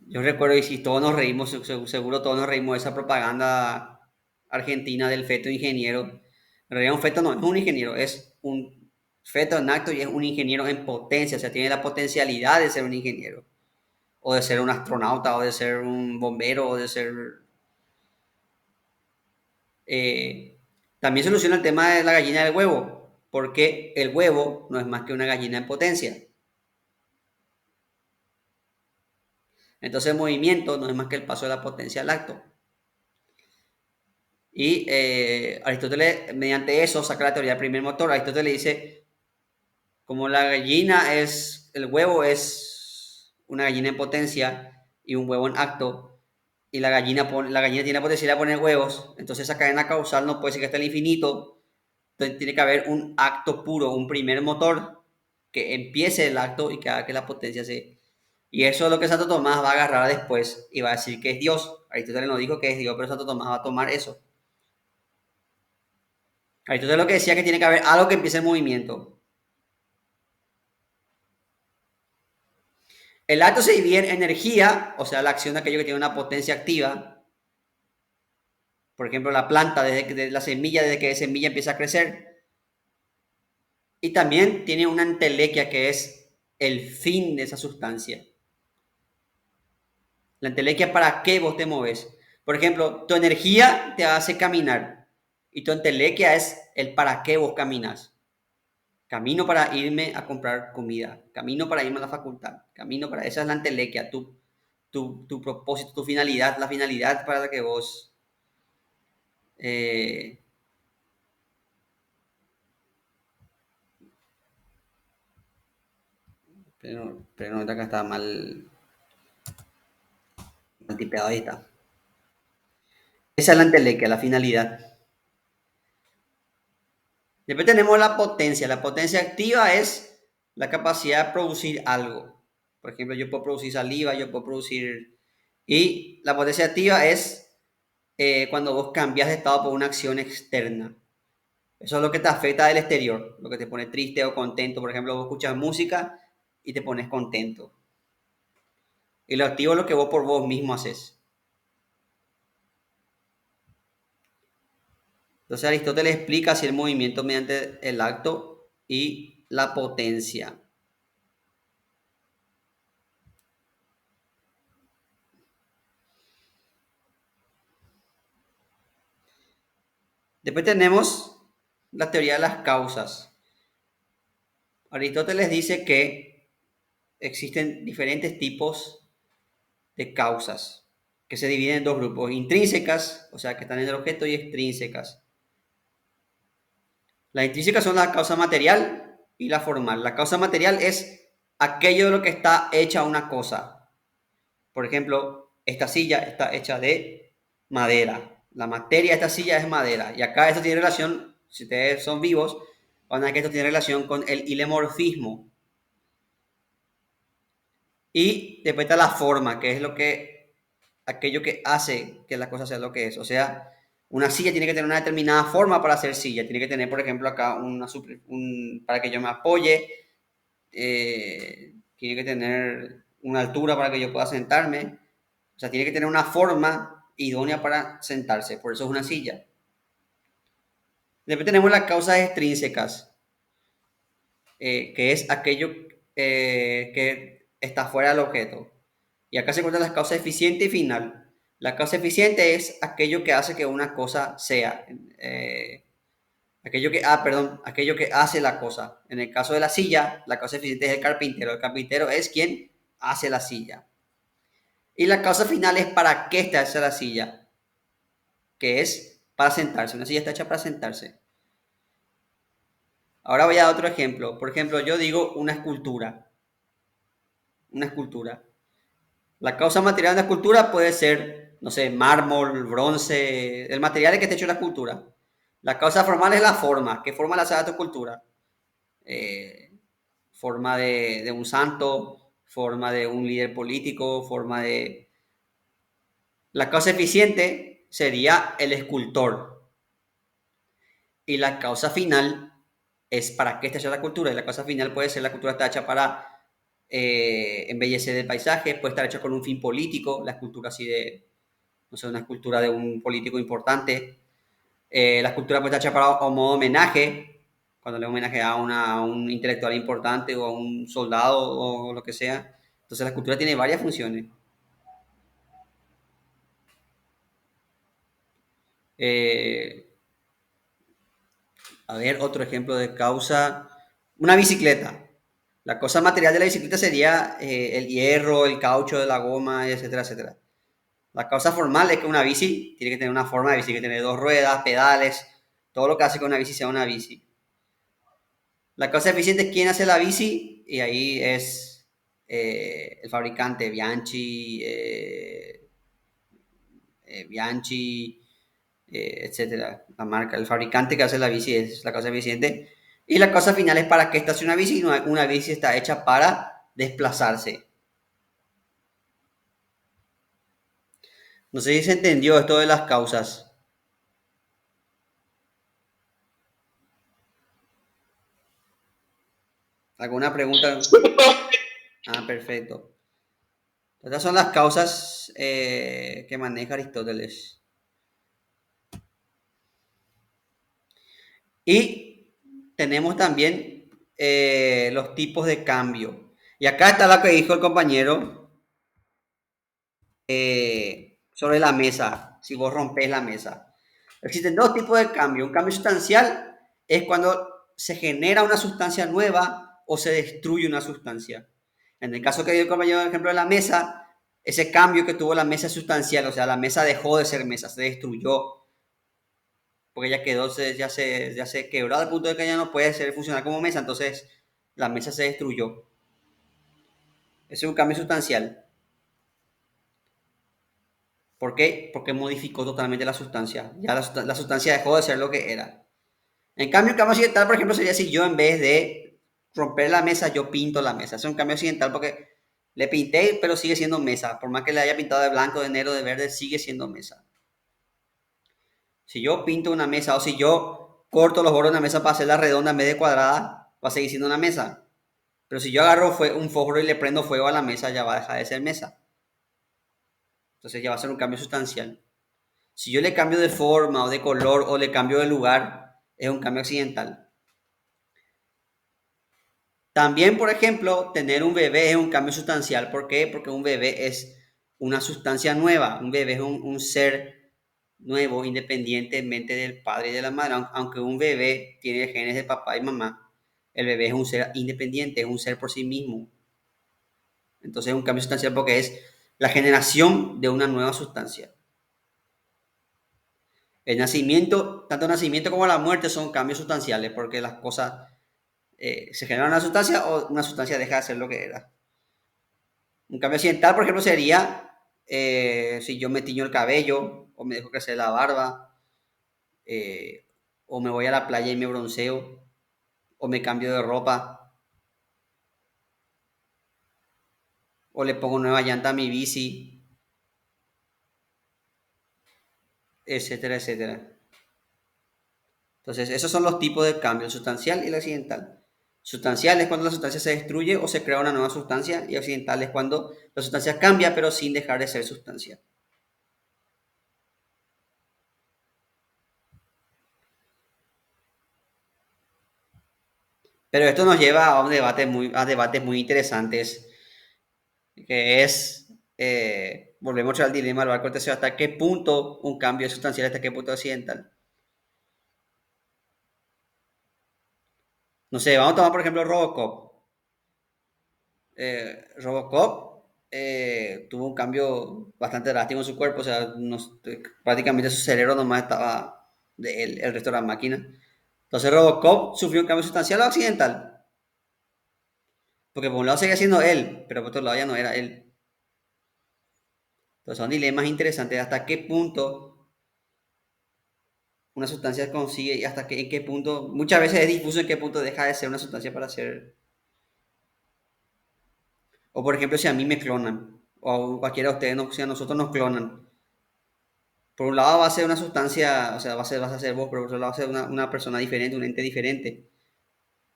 Yo recuerdo, y si todos nos reímos, seguro todos nos reímos de esa propaganda argentina del feto ingeniero. En realidad un feto no es un ingeniero, es un feto en acto y es un ingeniero en potencia, o sea, tiene la potencialidad de ser un ingeniero, o de ser un astronauta, o de ser un bombero, o de ser... eh, también soluciona el tema de la gallina del huevo, porque el huevo no es más que una gallina en potencia. Entonces el movimiento no es más que el paso de la potencia al acto. Y Aristóteles, mediante eso, saca la teoría del primer motor. Aristóteles dice, como la gallina es, el huevo es una gallina en potencia y un huevo en acto, y la gallina tiene la potencialidad de poner huevos, entonces esa cadena causal no puede ser que esté al infinito, entonces tiene que haber un acto puro, un primer motor que empiece el acto y que haga que la potencia se... Y eso es lo que Santo Tomás va a agarrar después y va a decir que es Dios. Aristóteles no dijo que es Dios, pero Santo Tomás va a tomar eso. Aristóteles lo que decía que tiene que haber algo que empiece el movimiento. El acto se divide en energía, o sea, la acción de aquello que tiene una potencia activa. Por ejemplo, la planta, desde la semilla, desde que la semilla empieza a crecer. Y también tiene una entelequia, que es el fin de esa sustancia. La entelequia, ¿para qué vos te moves? Por ejemplo, tu energía te hace caminar. Y tu entelequia es el para qué vos caminas. Camino para irme a comprar comida. Camino para irme a la facultad. Camino para... Esa es la entelequia, tu propósito, tu finalidad, la finalidad para la que vos... Eh, pero no, acá está mal tipeado, ahí está. Esa es la entelequia, la finalidad. Después tenemos la potencia. La potencia activa es la capacidad de producir algo. Por ejemplo, yo puedo producir saliva, yo puedo producir... Y la potencia activa es cuando vos cambias de estado por una acción externa. Eso es lo que te afecta del exterior, lo que te pone triste o contento. Por ejemplo, vos escuchas música y te pones contento. Y lo activo es lo que vos por vos mismo haces. Entonces Aristóteles explica así el movimiento mediante el acto y la potencia. Después tenemos la teoría de las causas. Aristóteles dice que existen diferentes tipos de causas que se dividen en dos grupos: intrínsecas, o sea, que están en el objeto, y extrínsecas. Las intrínsecas son la causa material y la formal. La causa material es aquello de lo que está hecha una cosa. Por ejemplo, esta silla está hecha de madera. La materia de esta silla es madera. Y acá esto tiene relación, si ustedes son vivos, van a ver que esto tiene relación con el ilemorfismo. Y después está la forma, que es aquello que hace que la cosa sea lo que es. O sea, una silla tiene que tener una determinada forma para ser silla. Tiene que tener, por ejemplo, acá para que yo me apoye. Tiene que tener una altura para que yo pueda sentarme. O sea, tiene que tener una forma idónea para sentarse, por eso es una silla. Después tenemos las causas extrínsecas, que es aquello que está fuera del objeto. Y acá se encuentran las causas eficiente y final. La causa eficiente es aquello que hace que una cosa sea. Aquello que hace la cosa. En el caso de la silla, la causa eficiente es el carpintero. El carpintero es quien hace la silla. Y la causa final es para qué está hecha la silla, que es para sentarse. Una silla está hecha para sentarse. Ahora voy a otro ejemplo. Por ejemplo, yo digo una escultura. Una escultura. La causa material de la escultura puede ser, no sé, mármol, bronce, el material en que esté hecho la escultura. La causa formal es la forma. ¿Qué forma la hace tu escultura? Forma de un santo, forma de un líder político, forma de... La causa eficiente sería el escultor. Y la causa final es para qué está hecha la escultura. Y la causa final puede ser la escultura está hecha para embellecer el paisaje, puede estar hecha con un fin político, la escultura así de, no sé, una escultura de un político importante. La escultura puede estar hecha para un modo homenaje, cuando le homenaje a un intelectual importante o a un soldado o lo que sea. Entonces la escultura tiene varias funciones. Eh, a ver, otro ejemplo de causa. Una bicicleta. La cosa material de la bicicleta sería el hierro, el caucho de la goma, etcétera, etcétera. La causa formal es que una bici tiene que tener una forma de bici, que tener dos ruedas, pedales, todo lo que hace que una bici sea una bici. La causa eficiente es quién hace la bici y ahí es el fabricante, Bianchi, etcétera, la marca, el fabricante que hace la bici es la causa eficiente. Y la causa final es para qué está una bici. Una bici está hecha para desplazarse. No sé si se entendió esto de las causas. ¿Alguna pregunta? Ah, perfecto. Estas son las causas que maneja Aristóteles. Y tenemos también los tipos de cambio. Y acá está lo que dijo el compañero sobre la mesa, si vos rompes la mesa. Existen dos tipos de cambio. Un cambio sustancial es cuando se genera una sustancia nueva o se destruye una sustancia. En el caso que dio el compañero, por ejemplo, de la mesa, ese cambio que tuvo la mesa es sustancial, o sea, la mesa dejó de ser mesa, se destruyó, porque ya quedó, ya se quebró al punto de que ya no puede funcionar como mesa, entonces la mesa se destruyó. Ese es un cambio sustancial. ¿Por qué? Porque modificó totalmente la sustancia. Ya la sustancia dejó de ser lo que era. En cambio, el cambio accidental, por ejemplo, sería si yo en vez de romper la mesa, yo pinto la mesa. Es un cambio accidental porque le pinté, pero sigue siendo mesa. Por más que le haya pintado de blanco, de negro, de verde, sigue siendo mesa. Si yo pinto una mesa o si yo corto los bordes de una mesa para hacerla redonda en vez de cuadrada, va a seguir siendo una mesa. Pero si yo agarro un fósforo y le prendo fuego a la mesa, ya va a dejar de ser mesa. Entonces ya va a ser un cambio sustancial. Si yo le cambio de forma o de color o le cambio de lugar, es un cambio accidental. También, por ejemplo, tener un bebé es un cambio sustancial. ¿Por qué? Porque un bebé es una sustancia nueva. Un bebé es un ser nuevo independientemente del padre y de la madre. Aunque un bebé tiene genes de papá y mamá, el bebé es un ser independiente, es un ser por sí mismo. Entonces es un cambio sustancial porque es la generación de una nueva sustancia. El nacimiento, tanto el nacimiento como la muerte son cambios sustanciales porque las cosas se genera una sustancia o una sustancia deja de ser lo que era. Un cambio accidental, por ejemplo, sería si yo me tiño el cabello o me dejo crecer la barba o me voy a la playa y me bronceo o me cambio de ropa o le pongo nueva llanta a mi bici, etcétera, etcétera. Entonces, esos son los tipos de cambio, el sustancial y el accidental. Sustancial es cuando la sustancia se destruye o se crea una nueva sustancia y accidental es cuando la sustancia cambia pero sin dejar de ser sustancia. Pero esto nos lleva a un debate a debates muy interesantes, que es, volvemos al dilema del barco teseo, hasta qué punto un cambio es sustancial, hasta qué punto es accidental. No sé, vamos a tomar por ejemplo Robocop. Robocop tuvo un cambio bastante drástico en su cuerpo, o sea, prácticamente su cerebro nomás estaba de él, el resto de la máquina. Entonces Robocop sufrió un cambio sustancial o accidental, porque por un lado seguía siendo él, pero por otro lado ya no era él. Entonces son dilemas interesantes, hasta qué punto una sustancia consigue y hasta en qué punto, muchas veces es difuso en qué punto deja de ser una sustancia para ser, o por ejemplo si a mí me clonan, o a cualquiera de ustedes, si a nosotros nos clonan, por un lado va a ser una sustancia, o sea, vas a ser vos, pero por otro lado va a ser una persona diferente, un ente diferente.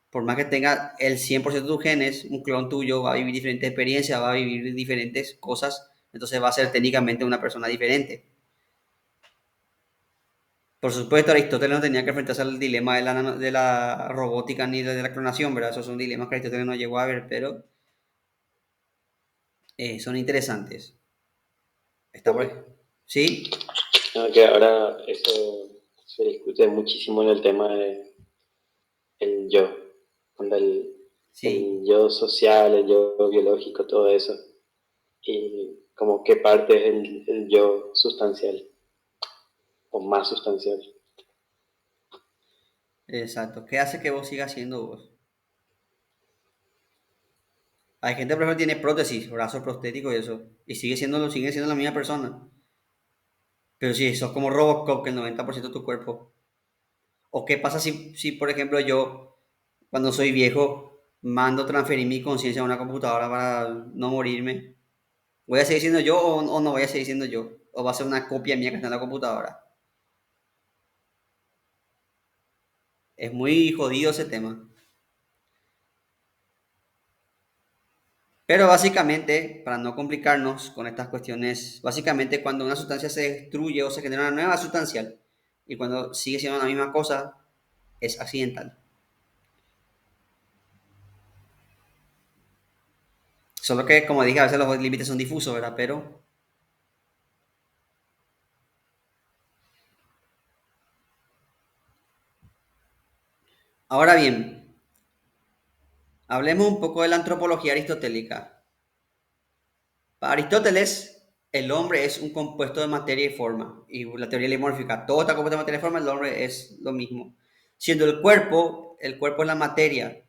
Por más que tenga el 100% de tus genes, un clon tuyo va a vivir diferentes experiencias, va a vivir diferentes cosas, entonces va a ser técnicamente una persona diferente. Por supuesto, Aristóteles no tenía que enfrentarse al dilema de la robótica ni de la clonación, ¿verdad? Esos son dilemas que Aristóteles no llegó a ver, pero son interesantes. Está por... ¿Sí? No, que ahora eso se discute muchísimo en el tema de el yo, cuando Sí, el yo social, el yo biológico, todo eso, y como qué parte es el yo sustancial o más sustancial. exacto. ¿Qué hace que vos sigas siendo vos? Hay gente, por ejemplo, que tiene prótesis, brazos prostéticos y eso, y sigue siendo la misma persona. Pero si sos como Robocop, que el 90% de tu cuerpo. ¿O qué pasa si, por ejemplo, yo, cuando soy viejo, mando transferir mi conciencia a una computadora para no morirme? ¿Voy a seguir siendo yo o no voy a seguir siendo yo? ¿O va a ser una copia mía que está en la computadora? Es muy jodido ese tema. Pero básicamente, para no complicarnos con estas cuestiones, básicamente cuando una sustancia se destruye o se genera una nueva sustancial y cuando sigue siendo la misma cosa, es accidental. Solo que, como dije, a veces los límites son difusos, ¿verdad? Pero, ahora bien, hablemos un poco de la antropología aristotélica. Para Aristóteles, el hombre es un compuesto de materia y forma, y la teoría lemórfica, todo está compuesto de materia y forma, el hombre es lo mismo. Siendo el cuerpo es la materia,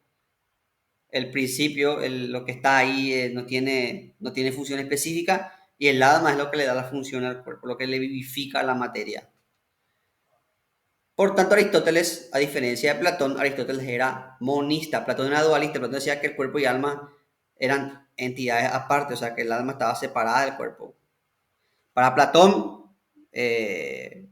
el principio, lo que está ahí no tiene función específica, y el alma es lo que le da la función al cuerpo, lo que le vivifica la materia. Por tanto, Aristóteles, a diferencia de Platón, Aristóteles era monista. Platón era dualista. Platón decía que el cuerpo y alma eran entidades aparte, o sea, que el alma estaba separada del cuerpo. Para Platón, eh,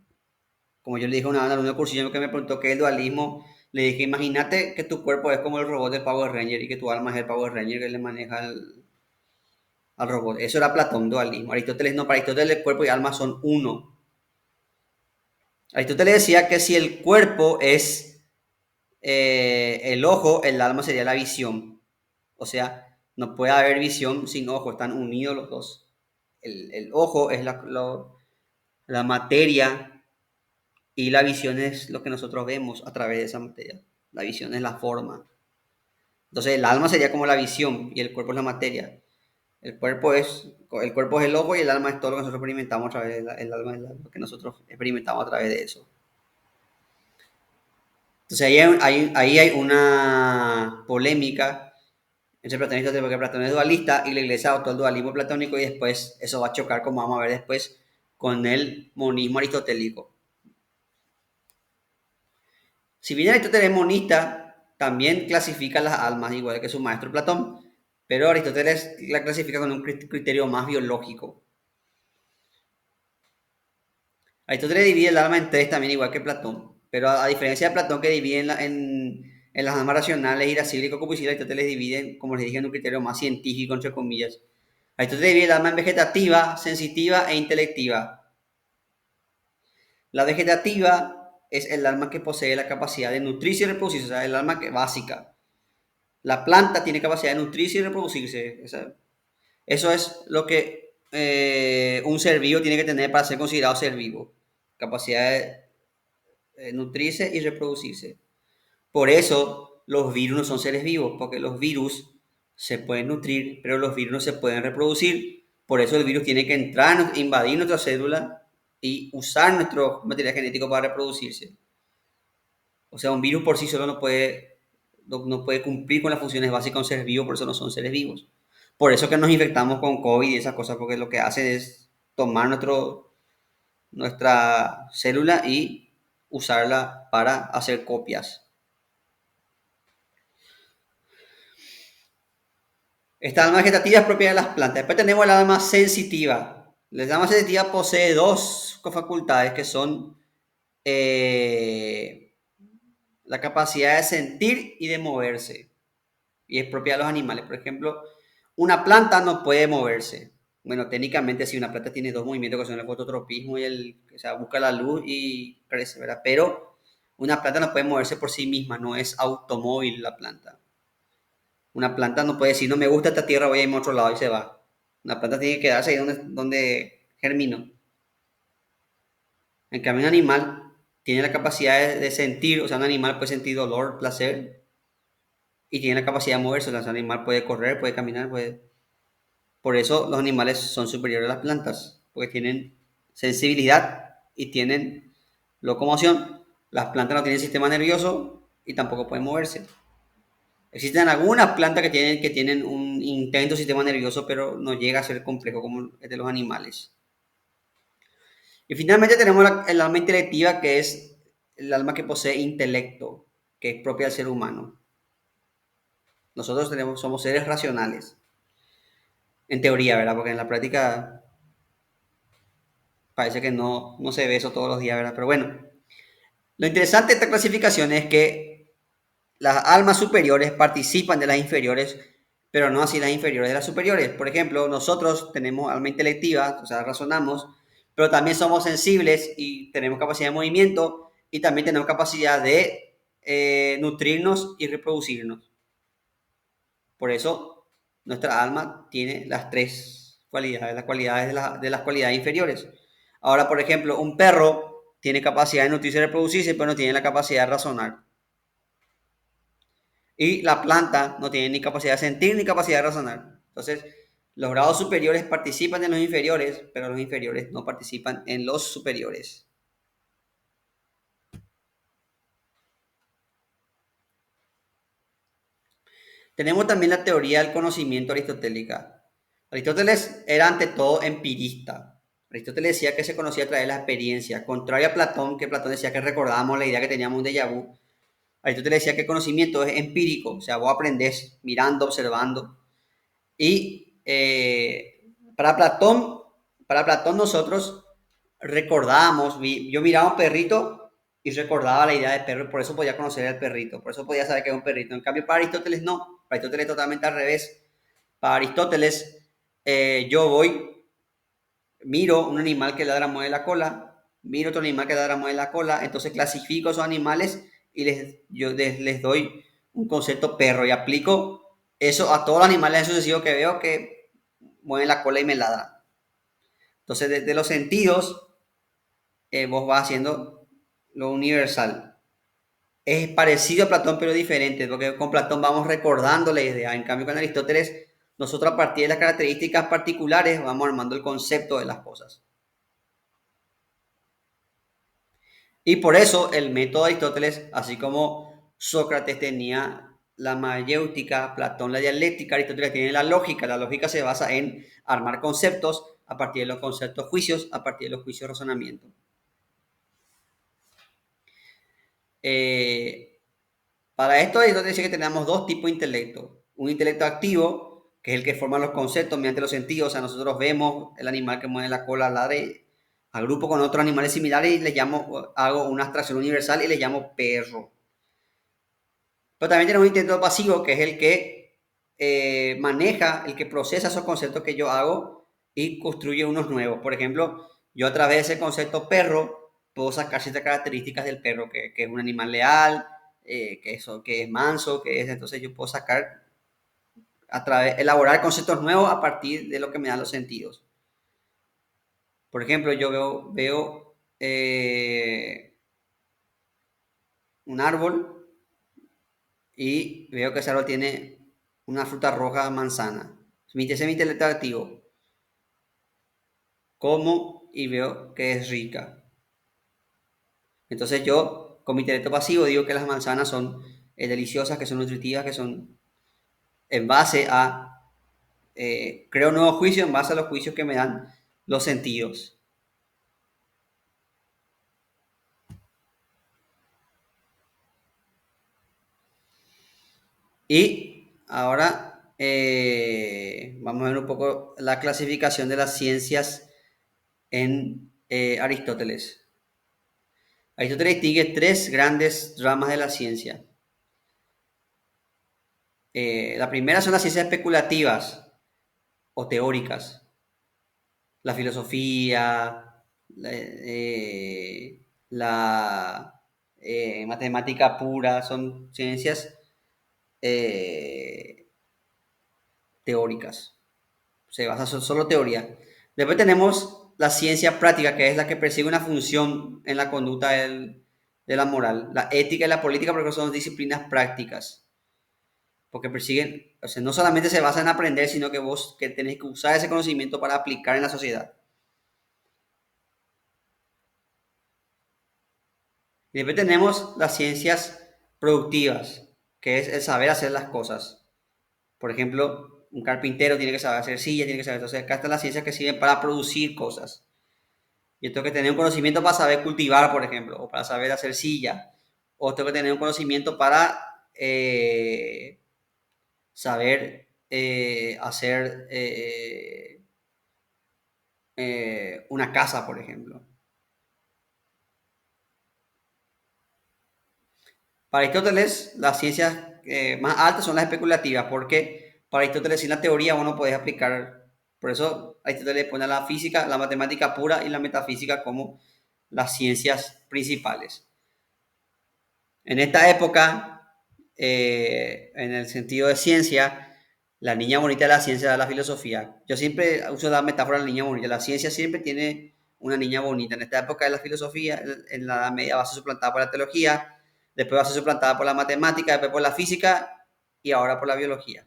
como yo le dije a una alumna cursillo que me preguntó qué es el dualismo, le dije, imagínate que tu cuerpo es como el robot del Power Ranger y que tu alma es el Power Ranger que le maneja al robot. Eso era Platón, dualismo. Aristóteles no, para Aristóteles el cuerpo y alma son uno. Aristóteles decía que si el cuerpo es el ojo, el alma sería la visión. O sea, no puede haber visión sin ojo, están unidos los dos. El ojo es la materia y la visión es lo que nosotros vemos a través de esa materia. La visión es la forma. Entonces el alma sería como la visión y el cuerpo es la materia. El cuerpo es el ojo y el alma es todo lo que nosotros experimentamos a través del alma es lo que nosotros experimentamos a través de eso. Entonces ahí hay una polémica entre Platón y Aristóteles porque Platón es dualista y la iglesia adoptó el dualismo platónico y después eso va a chocar, como vamos a ver después, con el monismo aristotélico. Si bien Aristóteles es monista, también clasifica las almas igual que su maestro Platón, pero Aristóteles la clasifica con un criterio más biológico. Aristóteles divide el alma en tres también igual que Platón, pero a diferencia de Platón que divide en las almas racionales, irascibles, concupiscibles, Aristóteles divide, como les dije, en un criterio más científico, entre comillas. Aristóteles divide el alma en vegetativa, sensitiva e intelectiva. La vegetativa es el alma que posee la capacidad de nutrirse y reproducirse, o sea, el alma básica. La planta tiene capacidad de nutrirse y reproducirse. Eso es lo que un ser vivo tiene que tener para ser considerado ser vivo. Capacidad de nutrirse y reproducirse. Por eso los virus no son seres vivos, porque los virus se pueden nutrir, pero los virus no se pueden reproducir. Por eso el virus tiene que entrar, invadir nuestra célula y usar nuestro material genético para reproducirse. O sea, un virus por sí solo no puede cumplir con las funciones básicas de un ser vivo, por eso no son seres vivos. Por eso que nos infectamos con COVID y esas cosas, porque lo que hace es tomar nuestra célula y usarla para hacer copias. Esta alma vegetativa es propia de las plantas. Después tenemos el alma sensitiva. La alma sensitiva posee dos facultades que son la capacidad de sentir y de moverse. Y es propia de los animales. Por ejemplo, una planta no puede moverse. Bueno, técnicamente sí, una planta tiene dos movimientos que son el fototropismo y o sea, busca la luz y crece, ¿verdad? Pero una planta no puede moverse por sí misma, no es automóvil la planta. Una planta no puede decir, no me gusta esta tierra, voy a irme a otro lado y se va. Una planta tiene que quedarse ahí donde germinó. En cambio, un animal tiene la capacidad de sentir, o sea, un animal puede sentir dolor, placer, y tiene la capacidad de moverse. O sea, un animal puede correr, puede caminar, puede... Por eso los animales son superiores a las plantas, porque tienen sensibilidad y tienen locomoción. Las plantas no tienen sistema nervioso y tampoco pueden moverse. Existen algunas plantas que tienen un intenso sistema nervioso, pero no llega a ser complejo como el de los animales. Y finalmente tenemos el alma intelectiva, que es el alma que posee intelecto, que es propia del ser humano. Nosotros somos seres racionales, en teoría, ¿verdad? Porque en la práctica parece que no se ve eso todos los días, ¿verdad? Pero bueno, lo interesante de esta clasificación es que las almas superiores participan de las inferiores, pero no así las inferiores de las superiores. Por ejemplo, nosotros tenemos alma intelectiva, o sea, razonamos, pero también somos sensibles y tenemos capacidad de movimiento y también tenemos capacidad de nutrirnos y reproducirnos. Por eso, nuestra alma tiene las tres cualidades, las cualidades de las cualidades inferiores. Ahora, por ejemplo, un perro tiene capacidad de nutrirse y reproducirse, pero no tiene la capacidad de razonar. Y la planta no tiene ni capacidad de sentir ni capacidad de razonar. Entonces, los grados superiores participan en los inferiores, pero los inferiores no participan en los superiores. Tenemos también la teoría del conocimiento aristotélica. Aristóteles era ante todo empirista. Aristóteles decía que se conocía a través de la experiencia, contrario a Platón, que Platón decía que recordábamos la idea que teníamos un déjà vu. Aristóteles decía que el conocimiento es empírico, o sea, vos aprendés mirando, observando. Y para Platón nosotros recordábamos, yo miraba un perrito y recordaba la idea del perro, por eso podía conocer al perrito, por eso podía saber que era un perrito. En cambio, para Aristóteles no, para Aristóteles totalmente al revés. Para Aristóteles, yo voy, miro un animal que ladra, mueve la cola, miro otro animal que ladra, mueve la cola, entonces clasifico esos animales y yo les doy un concepto perro y aplico eso a todos los animales en sucesivo que veo que mueven la cola y me ladran. Entonces, desde los sentidos, vos vas haciendo lo universal. Es parecido a Platón, pero diferente, porque con Platón vamos recordando la idea. En cambio, con Aristóteles, nosotros a partir de las características particulares vamos armando el concepto de las cosas. Y por eso el método de Aristóteles, así como Sócrates tenía la mayéutica, Platón la dialéctica, Aristóteles tiene la lógica. La lógica se basa en armar conceptos a partir de los conceptos juicios, a partir de los juicios razonamiento. Para esto Aristóteles dice que tenemos dos tipos de intelecto. Un intelecto activo, que es el que forma los conceptos mediante los sentidos. O sea, nosotros vemos el animal que mueve la cola, ladra, agrupo con otros animales similares y hago una abstracción universal y le llamo perro. Pero también tenemos un intelecto pasivo, que es el que maneja, el que procesa esos conceptos que yo hago y construye unos nuevos. Por ejemplo, yo a través de ese concepto perro puedo sacar ciertas características del perro, que es un animal leal, que es manso, entonces yo puedo sacar elaborar conceptos nuevos a partir de lo que me dan los sentidos. Por ejemplo, yo veo un árbol y veo que ese árbol tiene una fruta roja manzana. Ese es mi intelecto activo. Como y veo que es rica. Entonces yo, con mi intelecto pasivo, digo que las manzanas son deliciosas, que son nutritivas, que son en base a, creo nuevos juicios en base a los juicios que me dan los sentidos. Y ahora vamos a ver un poco la clasificación de las ciencias en Aristóteles. Aristóteles distingue tres grandes ramas de la ciencia. La primera son las ciencias especulativas o teóricas. La filosofía, la matemática pura, son ciencias teóricas. Se basa solo teoría. Después tenemos la ciencia práctica, que es la que persigue una función en la conducta de la moral. La ética y la política, porque son disciplinas prácticas. Porque persiguen, o sea, no solamente se basa en aprender, sino que vos que tenés que usar ese conocimiento para aplicar en la sociedad. Y después tenemos las ciencias productivas, que es el saber hacer las cosas. Por ejemplo, un carpintero tiene que saber hacer sillas, tiene que saber. Entonces, acá están las ciencias que sirven para producir cosas. Yo tengo que tener un conocimiento para saber cultivar, por ejemplo, o para saber hacer silla. O tengo que tener un conocimiento para saber hacer una casa, por ejemplo. Para Aristóteles, las ciencias más altas son las especulativas, porque para Aristóteles sin la teoría uno puede aplicar. Por eso Aristóteles pone la física, la matemática pura y la metafísica como las ciencias principales. En esta época, en el sentido de ciencia, la niña bonita de la ciencia es la filosofía. Yo siempre uso la metáfora de la niña bonita. La ciencia siempre tiene una niña bonita. En esta época de la filosofía, en la Edad Media va a ser suplantada por la teología, después va a ser suplantada por la matemática, después por la física y ahora por la biología.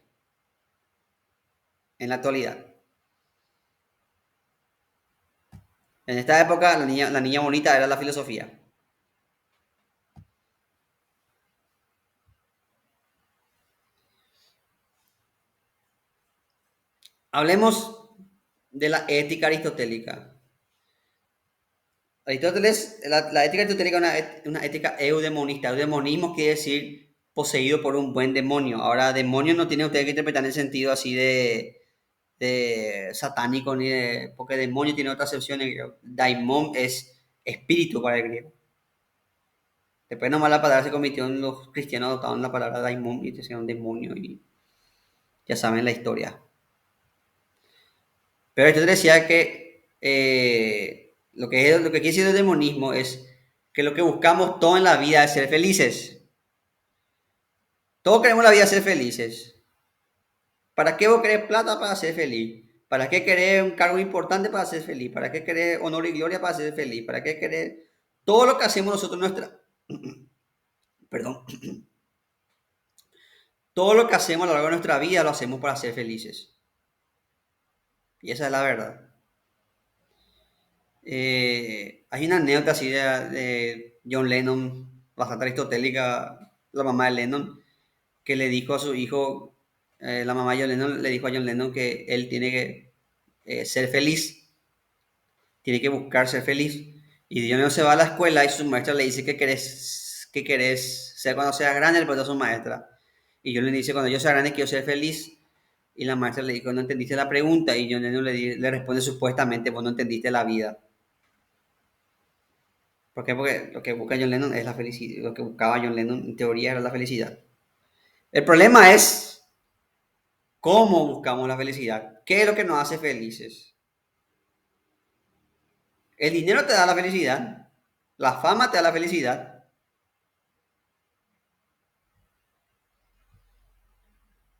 En la actualidad. En esta época, la niña bonita era la filosofía. Hablemos de la ética aristotélica. Aristóteles, la ética aristotélica es una ética eudemonista. Eudemonismo quiere decir poseído por un buen demonio. Ahora, demonio no tiene usted que interpretar en el sentido así de satánico, ni de, porque demonio tiene otra acepción en griego. Daimon es espíritu para el griego. Después nomás la palabra se convirtió en los cristianos adoptaron la palabra daimon y decían demonio y ya saben la historia. Pero Aristóteles decía que lo que quiere decir el demonismo es que lo que buscamos todo en la vida es ser felices. Todos queremos la vida ser felices. ¿Para qué vos querés plata para ser feliz? ¿Para qué querés un cargo importante para ser feliz? ¿Para qué querés honor y gloria para ser feliz? ¿Para qué querés todo lo que hacemos nosotros nuestra perdón, todo lo que hacemos a lo largo de nuestra vida lo hacemos para ser felices? Y esa es la verdad. Hay una anécdota así de John Lennon, bastante aristotélica, la mamá de Lennon, que le dijo a su hijo, la mamá de John Lennon le dijo a John Lennon que él tiene que ser feliz, tiene que buscar ser feliz. Y John Lennon se va a la escuela y su maestra le dice qué querés ser cuando seas grande, le pregunta a su maestra. Y John Lennon dice, cuando yo sea grande quiero ser feliz. Y la maestra le dijo, no entendiste la pregunta. Y John Lennon le responde supuestamente, vos no entendiste la vida. ¿Por qué? Porque lo que busca John Lennon es la felicidad. Lo que buscaba John Lennon en teoría era la felicidad. El problema es cómo buscamos la felicidad. ¿Qué es lo que nos hace felices? El dinero te da la felicidad. La fama te da la felicidad.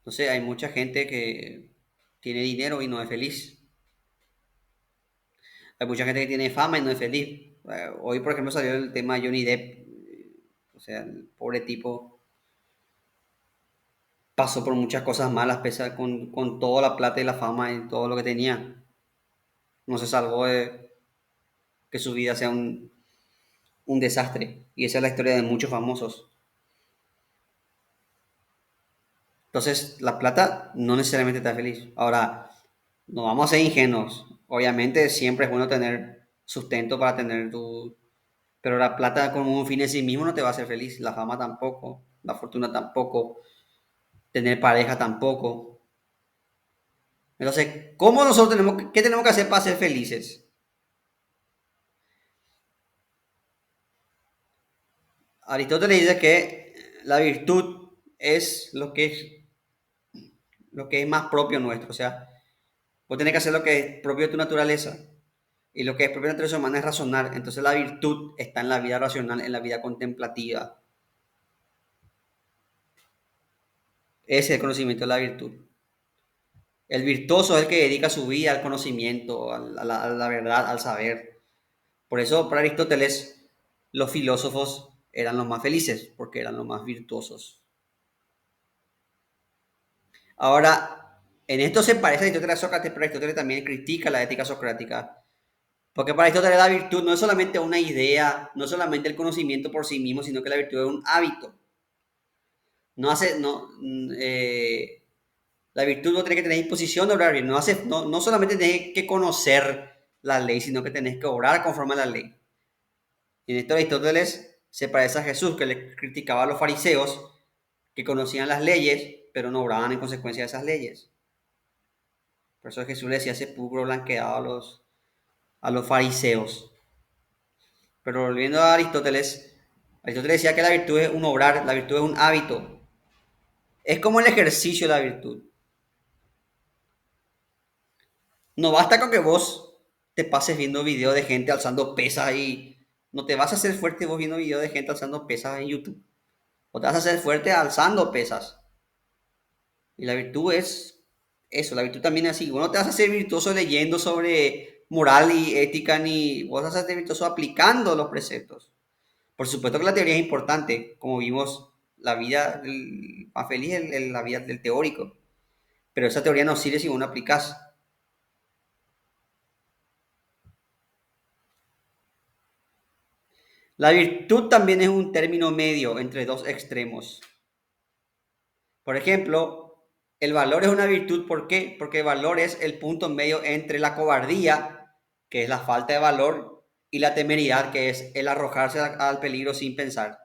Entonces hay mucha gente que tiene dinero y no es feliz. Hay mucha gente que tiene fama y no es feliz. Hoy, por ejemplo, salió el tema de Johnny Depp. O sea, el pobre tipo pasó por muchas cosas malas, pese a con toda la plata y la fama y todo lo que tenía. No se salvó de que su vida sea un desastre. Y esa es la historia de muchos famosos. Entonces, la plata no necesariamente te da feliz. Ahora, no vamos a ser ingenuos. Obviamente, siempre es bueno tener sustento para tener tu... Pero la plata como un fin en sí mismo no te va a hacer feliz. La fama tampoco. La fortuna tampoco. Tener pareja tampoco. Entonces, ¿cómo nosotros qué tenemos que hacer para ser felices? Aristóteles dice que la virtud es lo que es más propio nuestro. O sea, vos tenés que hacer lo que es propio de tu naturaleza. Y lo que es propio de la naturaleza humana es razonar. Entonces la virtud está en la vida racional, en la vida contemplativa. Ese es el conocimiento de la virtud. El virtuoso es el que dedica su vida al conocimiento, a la verdad, al saber. Por eso, para Aristóteles, los filósofos eran los más felices, porque eran los más virtuosos. Ahora, en esto se parece a Aristóteles a Sócrates, pero Aristóteles también critica la ética socrática. Porque para Aristóteles la virtud no es solamente una idea, no es solamente el conocimiento por sí mismo, sino que la virtud es un hábito. No hace, no, la virtud no tiene que tener disposición de obrar bien. No solamente tenés que conocer la ley, sino que tenés que obrar conforme a la ley. Y en esto Aristóteles se parece a Jesús, que le criticaba a los fariseos que conocían las leyes, pero no obraban en consecuencia de esas leyes. Por eso Jesús le decía sepulcro blanqueado a los fariseos. Pero volviendo a Aristóteles, Aristóteles decía que la virtud es un obrar, la virtud es un hábito. Es como el ejercicio de la virtud. No basta con que vos te pases viendo videos de gente alzando pesas y no te vas a hacer fuerte vos viendo videos de gente alzando pesas en YouTube. O te vas a hacer fuerte alzando pesas. Y la virtud es eso, la virtud también es así. Vos no te vas a hacer virtuoso leyendo sobre moral y ética, ni vos vas a ser virtuoso aplicando los preceptos. Por supuesto que la teoría es importante, como vimos, la vida más feliz es la vida del teórico. Pero esa teoría no sirve si vos no aplicás. La virtud también es un término medio entre dos extremos. Por ejemplo, el valor es una virtud, ¿por qué? Porque el valor es el punto medio entre la cobardía, que es la falta de valor, y la temeridad, que es el arrojarse al peligro sin pensar.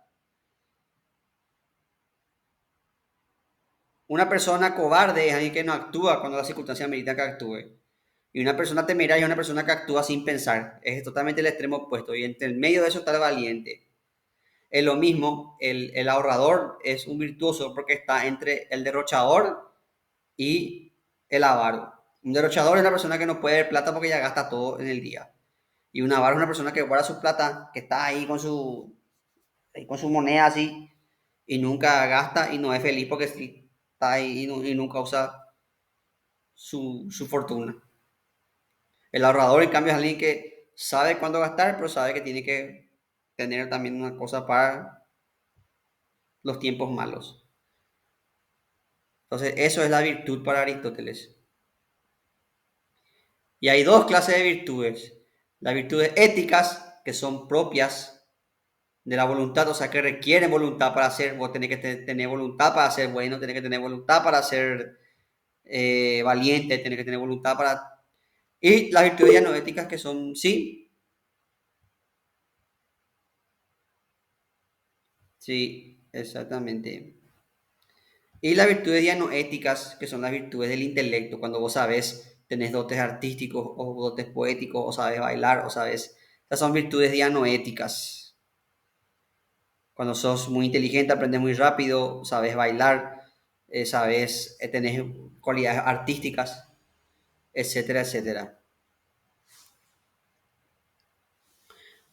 Una persona cobarde es alguien que no actúa cuando la circunstancia amerita que actúe. Y una persona temeraria es una persona que actúa sin pensar. Es totalmente el extremo opuesto. Y entre el medio de eso está el valiente. Es lo mismo, el ahorrador es un virtuoso porque está entre el derrochador y el avaro. Un derrochador es una persona que no puede ver plata porque ya gasta todo en el día. Y un avaro es una persona que guarda su plata, que está ahí con su moneda así, y nunca gasta y no es feliz porque sí, está ahí y nunca usa su fortuna. El ahorrador, en cambio, es alguien que sabe cuándo gastar, pero sabe que tiene que tener también una cosa para los tiempos malos. Entonces, eso es la virtud para Aristóteles. Y hay dos clases de virtudes. Las virtudes éticas, que son propias de la voluntad, o sea, que requieren voluntad para hacer. Vos tenés que tener voluntad para ser bueno, tenés que tener voluntad para ser valiente, tenés que tener voluntad para... Y las virtudes ya no éticas, que son, sí, sí, exactamente. Y las virtudes ya no éticas, que son las virtudes del intelecto, cuando vos sabes, tenés dotes artísticos o dotes poéticos, o sabes bailar, o sabes... Esas son virtudes ya no éticas. Cuando sos muy inteligente, aprendes muy rápido, sabes bailar, sabes, tenés cualidades artísticas, etcétera, etcétera.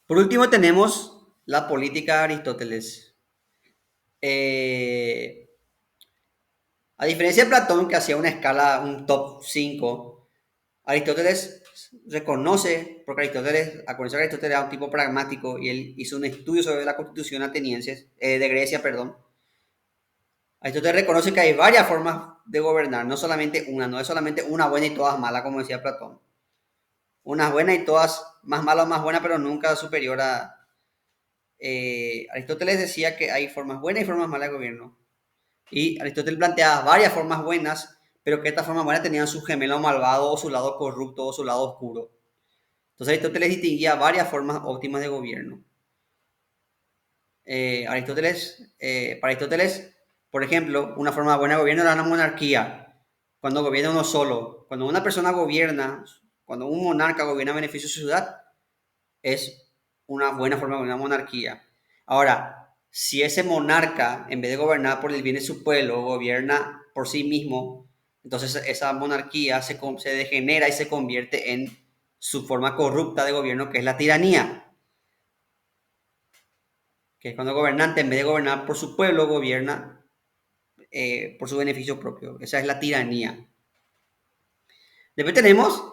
Por último tenemos la política de Aristóteles. Eh, A diferencia de Platón, que hacía una escala, un top 5, Aristóteles reconoce, porque Aristóteles, acuérdense que Aristóteles era un tipo pragmático y él hizo un estudio sobre la constitución ateniense, de Grecia, perdón. Aristóteles reconoce que hay varias formas de gobernar, no solamente una, no es solamente una buena y todas malas, como decía Platón. Unas buenas y todas más malas o más buenas, pero nunca superior a... Aristóteles decía que hay formas buenas y formas malas de gobierno. Y Aristóteles planteaba varias formas buenas, pero que estas formas buenas tenían su gemelo malvado o su lado corrupto o su lado oscuro. Entonces Aristóteles distinguía varias formas óptimas de gobierno. Para Aristóteles, por ejemplo, una forma buena de gobierno era una monarquía, cuando gobierna uno solo. Cuando una persona gobierna, cuando un monarca gobierna a beneficio de su ciudad, es una buena forma de una monarquía. Ahora, si ese monarca, en vez de gobernar por el bien de su pueblo, gobierna por sí mismo, entonces esa monarquía se degenera y se convierte en su forma corrupta de gobierno, que es la tiranía, que es cuando el gobernante, en vez de gobernar por su pueblo, gobierna por su beneficio propio. Esa es la tiranía. Después tenemos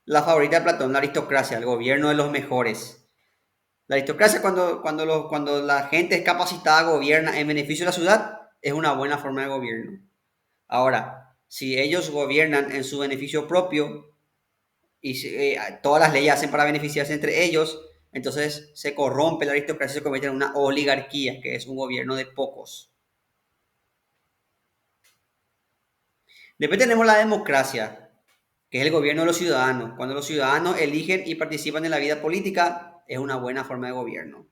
la favorita de Platón, la aristocracia, el gobierno de los mejores. La aristocracia, cuando la gente es capacitada, gobierna en beneficio de la ciudad, es una buena forma de gobierno. Ahora, si ellos gobiernan en su beneficio propio y todas las leyes hacen para beneficiarse entre ellos, entonces se corrompe la aristocracia y se convierte en una oligarquía, que es un gobierno de pocos. Después tenemos la democracia, que es el gobierno de los ciudadanos. Cuando los ciudadanos eligen y participan en la vida política, es una buena forma de gobierno.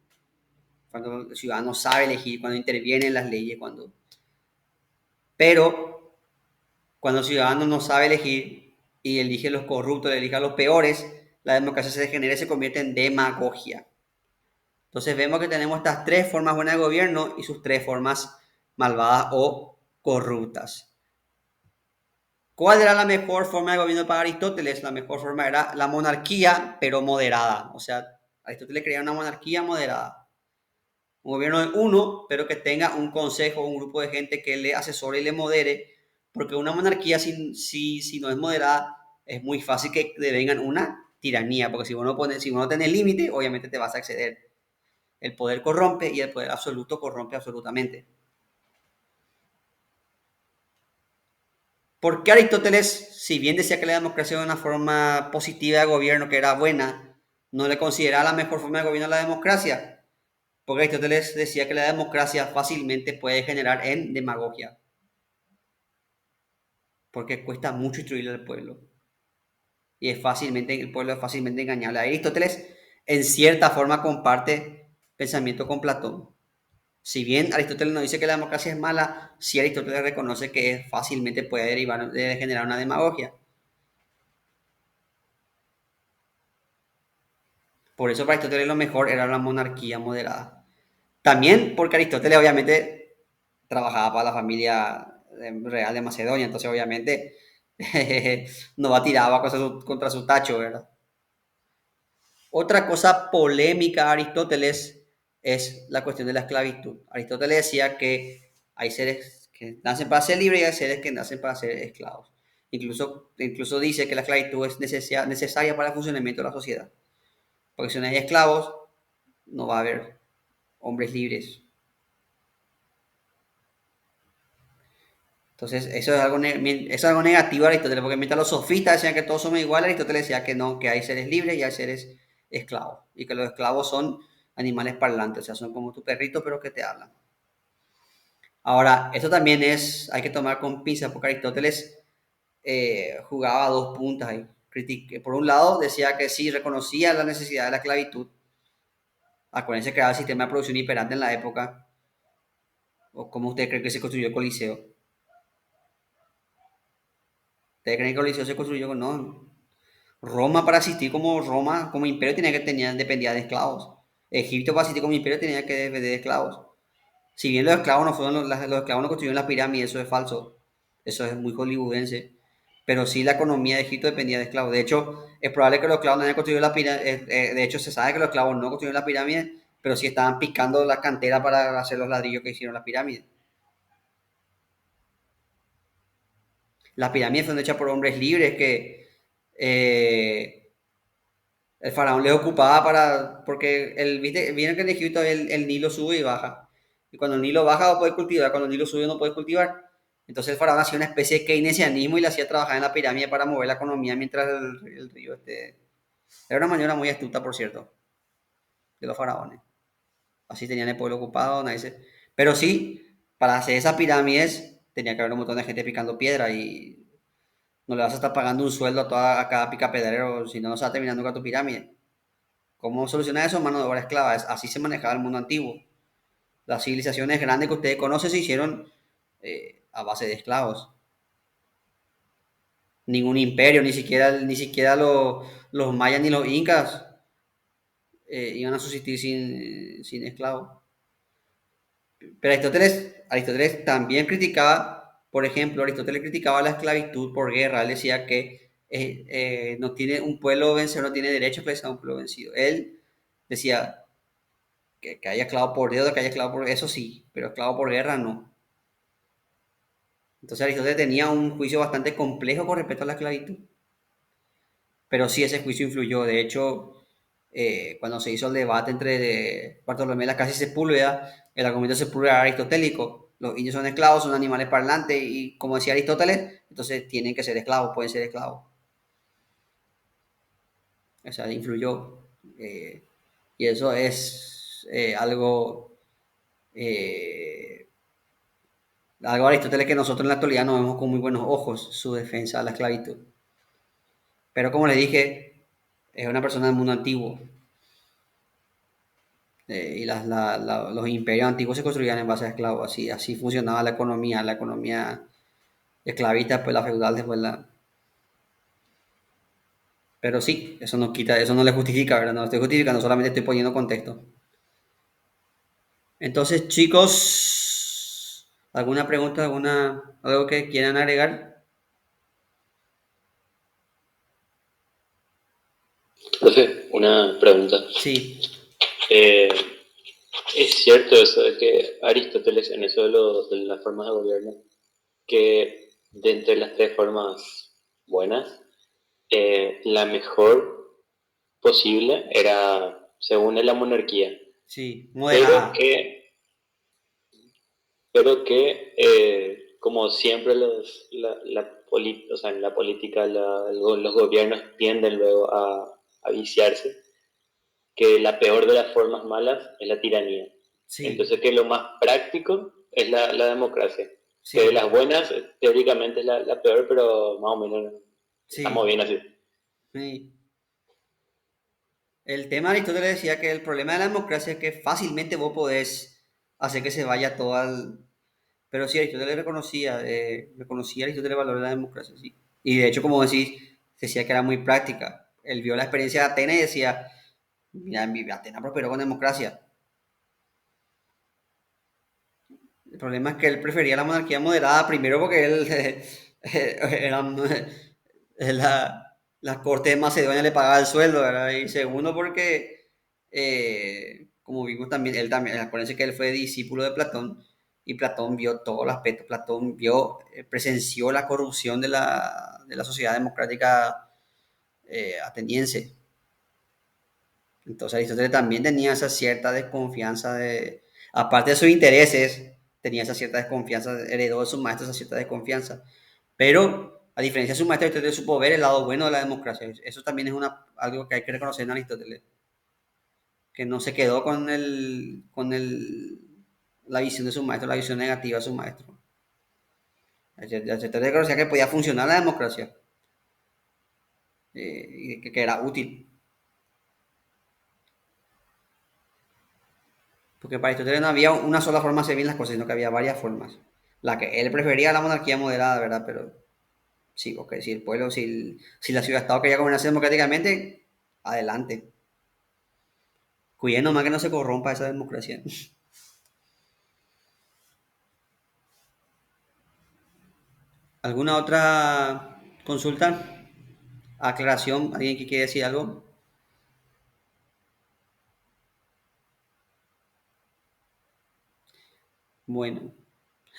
Cuando el ciudadano sabe elegir, cuando interviene en las leyes, Pero cuando el ciudadano no sabe elegir y elige a los corruptos, elige a los peores, la democracia se degenera y se convierte en demagogia. Entonces vemos que tenemos estas tres formas buenas de gobierno y sus tres formas malvadas o corruptas. ¿Cuál era la mejor forma de gobierno para Aristóteles? La mejor forma era la monarquía, pero moderada. O sea, Aristóteles quería una monarquía moderada. Un gobierno de uno, pero que tenga un consejo, un grupo de gente que le asesore y le modere, porque una monarquía, si no es moderada, es muy fácil que devengan una tiranía, porque si uno no tenés límite, obviamente te vas a exceder. El poder corrompe y el poder absoluto corrompe absolutamente. ¿Por qué Aristóteles, si bien decía que la democracia era una forma positiva de gobierno, que era buena, no le consideraba la mejor forma de gobierno a la democracia? Porque Aristóteles decía que la democracia fácilmente puede generar en demagogia, porque cuesta mucho instruirle al pueblo. Y el pueblo es fácilmente engañable. Aristóteles, en cierta forma, comparte pensamiento con Platón. Si bien Aristóteles no dice que la democracia es mala, sí Aristóteles reconoce que fácilmente puede derivar de generar una demagogia. Por eso para Aristóteles lo mejor era la monarquía moderada. También porque Aristóteles obviamente trabajaba para la familia real de Macedonia, entonces obviamente no va tiraba contra su tacho, ¿verdad? Otra cosa polémica de Aristóteles es la cuestión de la esclavitud. Aristóteles decía que hay seres que nacen para ser libres y hay seres que nacen para ser esclavos. Incluso dice que la esclavitud es necesaria para el funcionamiento de la sociedad. Porque si no hay esclavos, no va a haber hombres libres. Entonces, eso es algo negativo a Aristóteles, porque mientras los sofistas decían que todos somos iguales, Aristóteles decía que no, que hay seres libres y hay seres esclavos, y que los esclavos son animales parlantes, o sea, son como tu perrito, pero que te hablan. Ahora, esto también hay que tomar con pinzas, porque Aristóteles jugaba a dos puntas ahí. Por un lado, decía que sí reconocía la necesidad de la esclavitud. Acuérdense que era el sistema de producción imperante en la época, o cómo usted cree que se construyó el Coliseo. ¿Ustedes creen que el Coliseo se construyó con no? Roma para existir como Roma, como imperio dependía de esclavos. Egipto para existir como imperio tenía que depender de esclavos. Si bien los esclavos no fueron los esclavos no construyeron las pirámides, eso es falso. Eso es muy hollywoodense. Pero sí la economía de Egipto dependía de esclavos. De hecho, es probable que los esclavos no hayan construido la pirámide. De hecho, se sabe que los esclavos no construyeron la pirámide, pero sí estaban picando la cantera para hacer los ladrillos que hicieron la pirámide. Las pirámides fueron hechas por hombres libres que eh, el faraón les ocupaba porque vieron que en Egipto el Nilo sube y baja. Y cuando el Nilo baja no puedes cultivar, cuando el Nilo sube no puedes cultivar. Entonces el faraón hacía una especie de keynesianismo y le hacía trabajar en la pirámide para mover la economía mientras el río Era una maniobra muy astuta, por cierto, de los faraones. Así tenían el pueblo ocupado, Pero sí, para hacer esas pirámides tenía que haber un montón de gente picando piedra y no le vas a estar pagando un sueldo a cada picapedrero, si no, no se va terminando con tu pirámide. ¿Cómo solucionar eso? Mano de obra esclava. Así se manejaba el mundo antiguo. Las civilizaciones grandes que ustedes conocen se hicieron a base de esclavos. Ningún imperio, ni siquiera los mayas ni los incas iban a subsistir sin esclavos. Pero Aristóteles también criticaba, por ejemplo, Aristóteles criticaba la esclavitud por guerra. Él decía que no tiene un pueblo vencido, no tiene derecho a esclavizar a un pueblo vencido. Él decía que haya esclavo por deuda, que haya esclavo por eso sí, pero esclavo por guerra no. Entonces Aristóteles tenía un juicio bastante complejo con respecto a la esclavitud. Pero sí, ese juicio influyó. De hecho, cuando se hizo el debate entre Bartolomé Las Casas y Sepúlveda, el argumento de Sepúlveda era aristotélico. Los indios son esclavos, son animales parlantes y como decía Aristóteles, entonces tienen que ser esclavos, pueden ser esclavos. O sea, influyó. eh, y eso es algo Aristóteles que nosotros en la actualidad no vemos con muy buenos ojos, su defensa de la esclavitud. Pero como les dije, es una persona del mundo antiguo. Y los imperios antiguos se construían en base a esclavos, así funcionaba la economía esclavista, después la feudal, después la... Pero sí, eso no quita, eso no le justifica, ¿verdad? No lo estoy justificando, solamente estoy poniendo contexto. Entonces, chicos, ¿alguna pregunta, algo que quieran agregar? Profe, una pregunta. Sí, Eh, ¿Es cierto eso de que Aristóteles, en eso de las formas de gobierno, que de entre las tres formas buenas, la mejor posible era, según él, la monarquía, sí, pero moderada. que, como siempre o sea, en la política los gobiernos tienden luego a viciarse, que la peor de las formas malas es la tiranía. Sí, Entonces que lo más práctico es la democracia. Que de sí, las buenas, teóricamente es la peor, pero más o menos estamos bien sí, así. sí. El tema de Aristóteles decía que el problema de la democracia es que fácilmente vos podés hacer que se vaya todo al... Pero sí, Aristóteles reconocía a Aristóteles el valor de la democracia, sí. Y de hecho, como decís, decía que era muy práctica. Él vio la experiencia de Atenas y decía, mira, Atenas prosperó con democracia. El problema es que él prefería la monarquía moderada, primero porque él era, la corte de Macedonia le pagaba el sueldo, ¿verdad? Y segundo porque, como vimos también, él también, acuérdense que él fue discípulo de Platón y Platón vio todo el aspecto, Platón presenció la corrupción de la sociedad democrática ateniense. Entonces Aristóteles también tenía esa cierta desconfianza aparte de sus intereses, tenía esa cierta desconfianza, heredó de sus maestros esa cierta desconfianza. Pero a diferencia de sus maestros, Aristóteles supo ver el lado bueno de la democracia. Eso también es algo que hay que reconocer en Aristóteles, que no se quedó la visión de su maestro, la visión negativa de su maestro. Aristóteles reconocía que podía funcionar la democracia y que era útil. Porque para Aristóteles no había una sola forma de hacer bien las cosas, sino que había varias formas. La que él prefería la monarquía moderada, ¿verdad? Pero sí, ok, si el pueblo, si la ciudad-estado quería gobernarse democráticamente, adelante. Cuiden nomás que no se corrompa esa democracia. ¿Alguna otra consulta? ¿Aclaración? ¿Alguien que quiere decir algo? Bueno.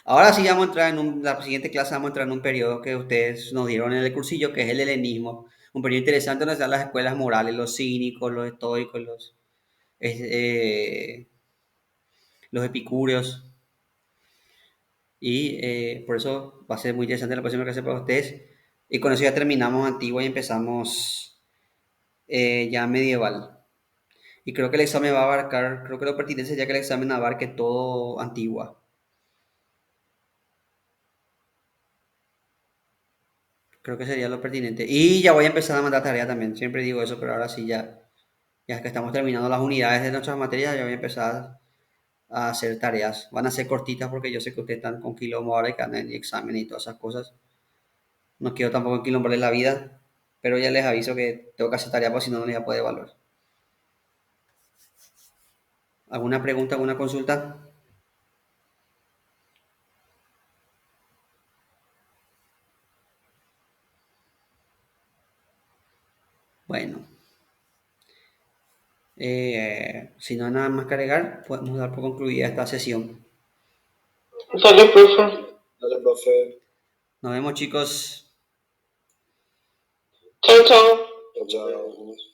Ahora sí vamos a entrar la siguiente clase vamos a entrar en un periodo que ustedes nos dieron en el cursillo, que es el helenismo. Un periodo interesante donde están las escuelas morales, los cínicos, los estoicos, eh, los epicúreos. Y por eso va a ser muy interesante la próxima clase para ustedes. Y con eso ya terminamos Antigua y empezamos ya medieval. Y creo que el examen va a abarcar, creo que lo pertinente sería que el examen abarque todo Antigua. Creo que sería lo pertinente. Y ya voy a empezar a mandar tarea también. Siempre digo eso, pero ahora sí ya que estamos terminando las unidades de nuestras materias, ya voy a empezar a hacer tareas. Van a ser cortitas porque yo sé que ustedes están con quilombo ahora y que andan en examen y todas esas cosas. No quiero tampoco enquilombarles la vida, pero ya les aviso que tengo que hacer tarea porque si no, no les voy a poder evaluar. ¿Alguna pregunta, alguna consulta? Bueno, si no hay nada más que agregar, podemos dar por concluida esta sesión. Dale, profe. Dale, profe. Nos vemos, chicos. Chao, chao. Chao, chao.